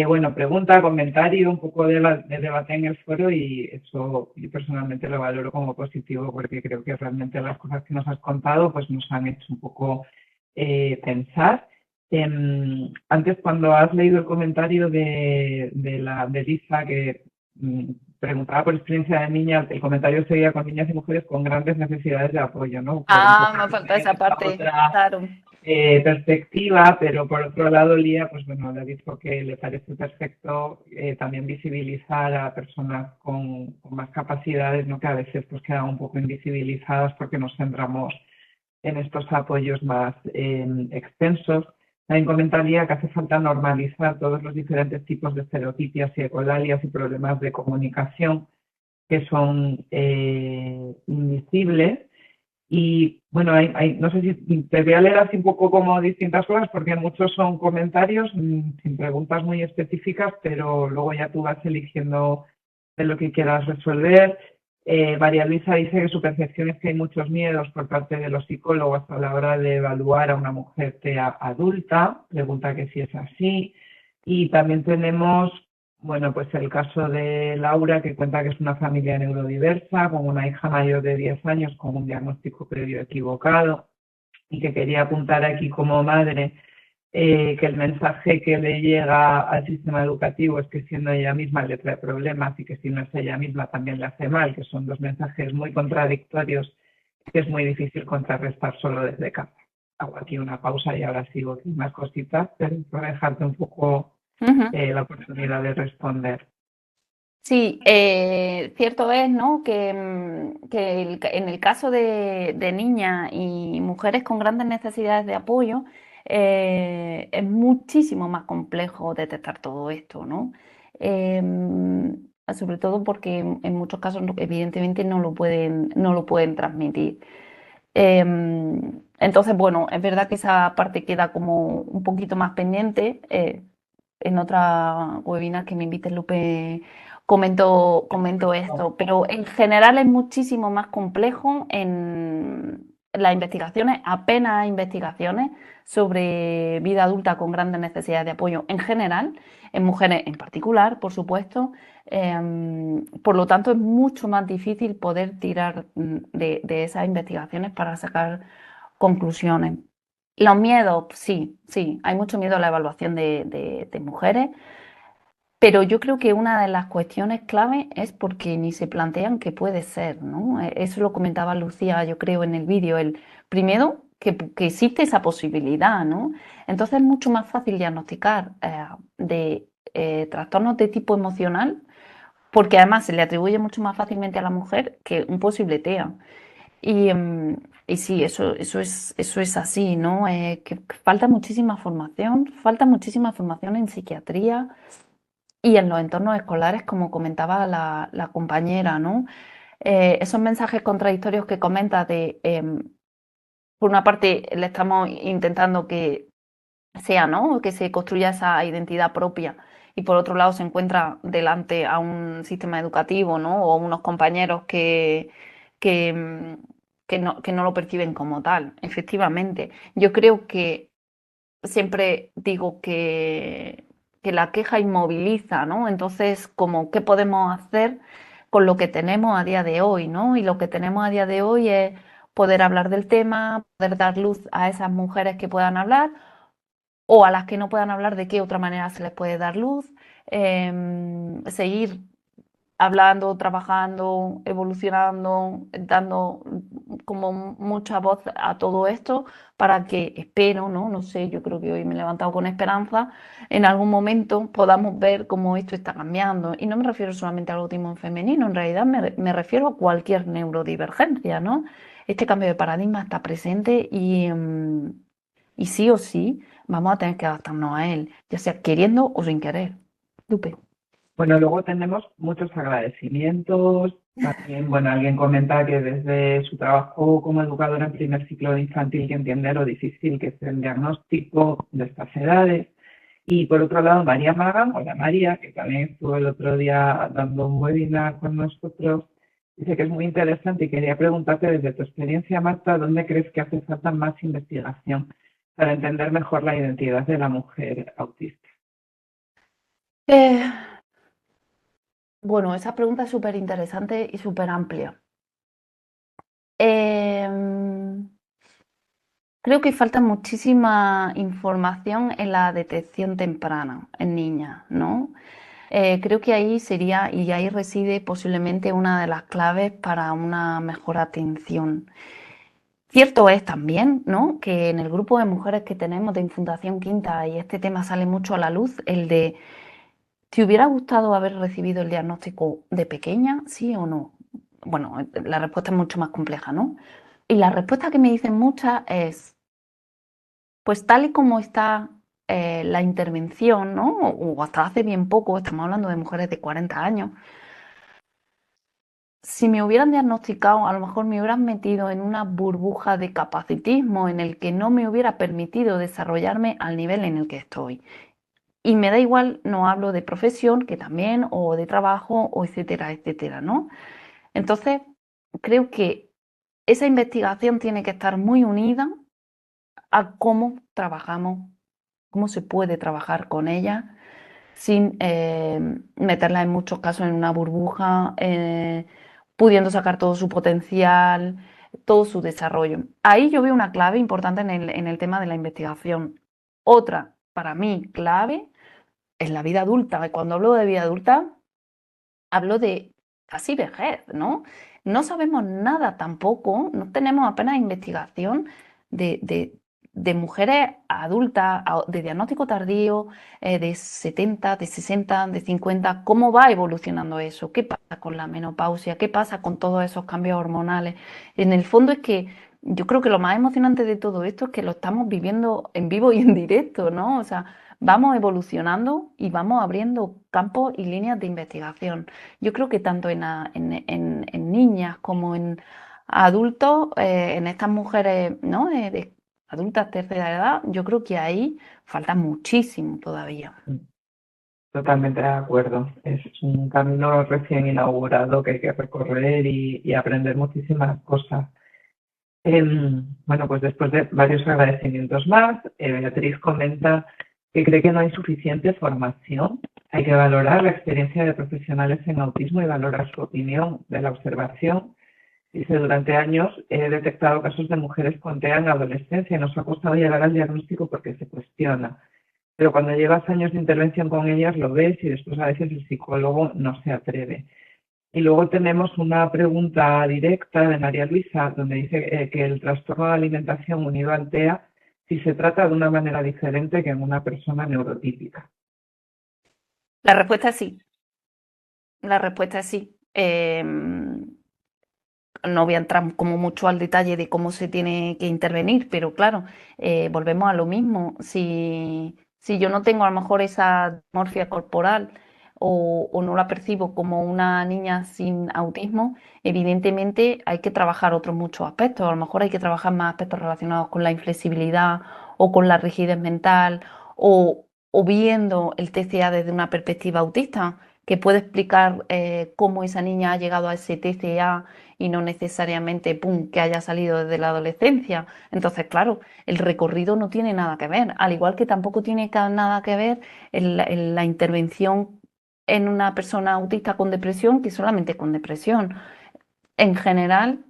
bueno, pregunta, comentario, un poco de debate en el foro y eso yo personalmente lo valoro como positivo porque creo que realmente las cosas que nos has contado pues nos han hecho un poco pensar. Antes, cuando has leído el comentario de Lisa, que preguntaba por experiencia de niñas, el comentario seguía con niñas y mujeres con grandes necesidades de apoyo, ¿no? Me falta esa parte, claro. perspectiva, pero por otro lado, Lía, pues bueno, le ha dicho que le parece perfecto también visibilizar a personas con más capacidades, ¿no? Que a veces pues quedan un poco invisibilizadas porque nos centramos en estos apoyos más extensos. También comentaría que hace falta normalizar todos los diferentes tipos de estereotipias y ecolalias y problemas de comunicación que son invisibles. Y bueno, no sé si te voy a leer así un poco como distintas cosas, porque muchos son comentarios sin preguntas muy específicas, pero luego ya tú vas eligiendo de lo que quieras resolver. María Luisa dice que su percepción es que hay muchos miedos por parte de los psicólogos a la hora de evaluar a una mujer adulta. Pregunta que si es así. Y también tenemos, bueno, pues el caso de Laura, que cuenta que es una familia neurodiversa, con una hija mayor de 10 años con un diagnóstico previo equivocado, y que quería apuntar aquí como madre que el mensaje que le llega al sistema educativo es que siendo ella misma le trae problemas y que si no es ella misma también le hace mal, que son dos mensajes muy contradictorios que es muy difícil contrarrestar solo desde casa. Hago aquí una pausa y ahora sigo con más cositas, pero para dejarte un poco la oportunidad de responder. Sí, cierto es, ¿no? que en el caso de niñas y mujeres con grandes necesidades de apoyo, es muchísimo más complejo detectar todo esto, ¿no? Sobre todo porque en muchos casos, evidentemente, no lo pueden transmitir. Entonces, bueno, es verdad que esa parte queda como un poquito más pendiente. En otra webinar que me invite Lupe comento esto, pero en general es muchísimo más complejo en las investigaciones, apenas hay investigaciones sobre vida adulta con grandes necesidades de apoyo en general, en mujeres en particular, por supuesto. Por lo tanto, es mucho más difícil poder tirar de esas investigaciones para sacar conclusiones. Los miedos, sí, hay mucho miedo a la evaluación de mujeres, pero yo creo que una de las cuestiones clave es porque ni se plantean que puede ser, ¿no? Eso lo comentaba Lucía, yo creo, en el vídeo. El primero, que existe esa posibilidad, ¿no? Entonces es mucho más fácil diagnosticar de trastornos de tipo emocional, porque además se le atribuye mucho más fácilmente a la mujer que un posible TEA. Y sí, eso es así, ¿no? Que falta muchísima formación en psiquiatría y en los entornos escolares, como comentaba la compañera, ¿no? Esos mensajes contradictorios que comenta por una parte, le estamos intentando que sea, ¿no? Que se construya esa identidad propia, y por otro lado se encuentra delante a un sistema educativo, ¿no? O unos compañeros que, que no lo perciben como tal. Efectivamente, yo creo que siempre digo que la queja inmoviliza, ¿no? Entonces, como, ¿qué podemos hacer con lo que tenemos a día de hoy, ¿no? Y lo que tenemos a día de hoy es poder hablar del tema, poder dar luz a esas mujeres que puedan hablar, o a las que no puedan hablar, de qué otra manera se les puede dar luz, seguir hablando, trabajando, evolucionando, dando como mucha voz a todo esto para que, espero, no sé, yo creo que hoy me he levantado con esperanza, en algún momento podamos ver cómo esto está cambiando. Y no me refiero solamente al autismo en femenino, en realidad me refiero a cualquier neurodivergencia, ¿no? Este cambio de paradigma está presente y sí o sí vamos a tener que adaptarnos a él, ya sea queriendo o sin querer. Lupe. Bueno, luego tenemos muchos agradecimientos. También, bueno, alguien comenta que desde su trabajo como educadora en primer ciclo de infantil que entiende lo difícil que es el diagnóstico de estas edades. Y por otro lado, María Magan, hola María, que también estuvo el otro día dando un webinar con nosotros, dice que es muy interesante y quería preguntarte desde tu experiencia, Marta, ¿dónde crees que hace falta más investigación para entender mejor la identidad de la mujer autista? Bueno, esa pregunta es súper interesante y súper amplia. Creo que falta muchísima información en la detección temprana en niñas, ¿no? Creo que ahí sería, y ahí reside posiblemente una de las claves para una mejor atención. Cierto es también, ¿no?, que en el grupo de mujeres que tenemos de Infundación Quinta, y este tema sale mucho a la luz, el de ¿te hubiera gustado haber recibido el diagnóstico de pequeña, sí o no? Bueno, la respuesta es mucho más compleja, ¿no? Y la respuesta que me dicen muchas es, pues tal y como está la intervención, ¿no?, o hasta hace bien poco, estamos hablando de mujeres de 40 años, si me hubieran diagnosticado, a lo mejor me hubieran metido en una burbuja de capacitismo en el que no me hubiera permitido desarrollarme al nivel en el que estoy. Y me da igual, no hablo de profesión, que también, o de trabajo, o etcétera, etcétera, ¿no? Entonces, creo que esa investigación tiene que estar muy unida a cómo trabajamos, cómo se puede trabajar con ella sin meterla en muchos casos en una burbuja, pudiendo sacar todo su potencial, todo su desarrollo. Ahí yo veo una clave importante en el tema de la investigación. Otra, para mí, clave es la vida adulta. Y cuando hablo de vida adulta, hablo de casi vejez, ¿no? No sabemos nada tampoco, no tenemos apenas investigación de mujeres adultas, de diagnóstico tardío, de 70, de 60, de 50, cómo va evolucionando eso, qué pasa con la menopausia, qué pasa con todos esos cambios hormonales. En el fondo es que yo creo que lo más emocionante de todo esto es que lo estamos viviendo en vivo y en directo, ¿no? O sea, vamos evolucionando y vamos abriendo campos y líneas de investigación. Yo creo que tanto en niñas como en adultos, en estas mujeres, ¿no?, de adultas tercera edad, yo creo que ahí falta muchísimo todavía. Totalmente de acuerdo. Es un camino recién inaugurado que hay que recorrer y aprender muchísimas cosas. Bueno, pues después de varios agradecimientos más, Beatriz comenta que cree que no hay suficiente formación. Hay que valorar la experiencia de profesionales en autismo y valorar su opinión de la observación. Dice, durante años he detectado casos de mujeres con TEA en la adolescencia y nos ha costado llegar al diagnóstico porque se cuestiona. Pero cuando llevas años de intervención con ellas lo ves y después a veces el psicólogo no se atreve. Y luego tenemos una pregunta directa de María Luisa, donde dice que el trastorno de alimentación unido al TEA, si se trata de una manera diferente que en una persona neurotípica. La respuesta es sí. La respuesta es sí. No voy a entrar como mucho al detalle de cómo se tiene que intervenir, pero claro, volvemos a lo mismo. Si yo no tengo a lo mejor esa dismorfia corporal o no la percibo como una niña sin autismo, evidentemente hay que trabajar otros muchos aspectos. A lo mejor hay que trabajar más aspectos relacionados con la inflexibilidad o con la rigidez mental o viendo el TCA desde una perspectiva autista, que puede explicar cómo esa niña ha llegado a ese TCA y no necesariamente, ¡pum!, que haya salido desde la adolescencia. Entonces, claro, el recorrido no tiene nada que ver, al igual que tampoco tiene nada que ver en la intervención en una persona autista con depresión que solamente con depresión. En general,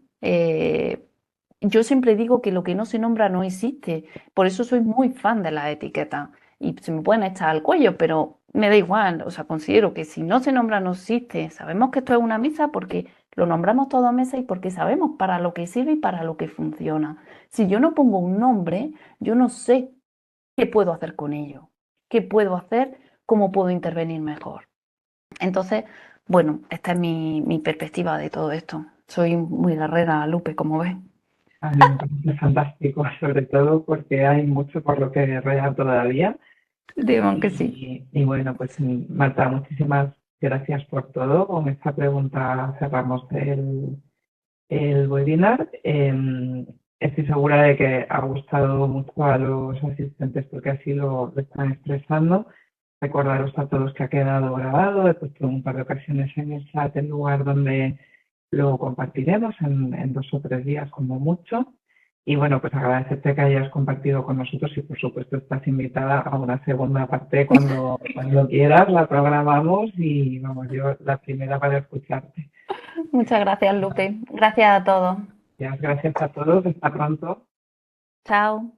yo siempre digo que lo que no se nombra no existe, por eso soy muy fan de la etiqueta. Y se me pueden echar al cuello, pero me da igual, o sea, considero que si no se nombra no existe. Sabemos que esto es una misa porque lo nombramos todo a mesa y porque sabemos para lo que sirve y para lo que funciona. Si yo no pongo un nombre, yo no sé qué puedo hacer con ello, qué puedo hacer, cómo puedo intervenir mejor. Entonces, bueno, esta es mi perspectiva de todo esto. Soy muy guerrera, Lupe, como ves. A mí me parece fantástico, sobre todo porque hay mucho por lo que guerrear todavía. Digo que sí. Y bueno, pues Marta, muchísimas gracias por todo. Con esta pregunta cerramos el webinar. Estoy segura de que ha gustado mucho a los asistentes porque así lo están expresando. Recordaros a todos que ha quedado grabado. He puesto un par de ocasiones en el chat el lugar donde lo compartiremos en 2 o 3 días como mucho. Y bueno, pues agradecerte que hayas compartido con nosotros y por supuesto estás invitada a una segunda parte cuando quieras, la programamos y vamos, yo la primera para escucharte. Muchas gracias, Lupe. Gracias a todos. Gracias a todos, hasta pronto. Chao.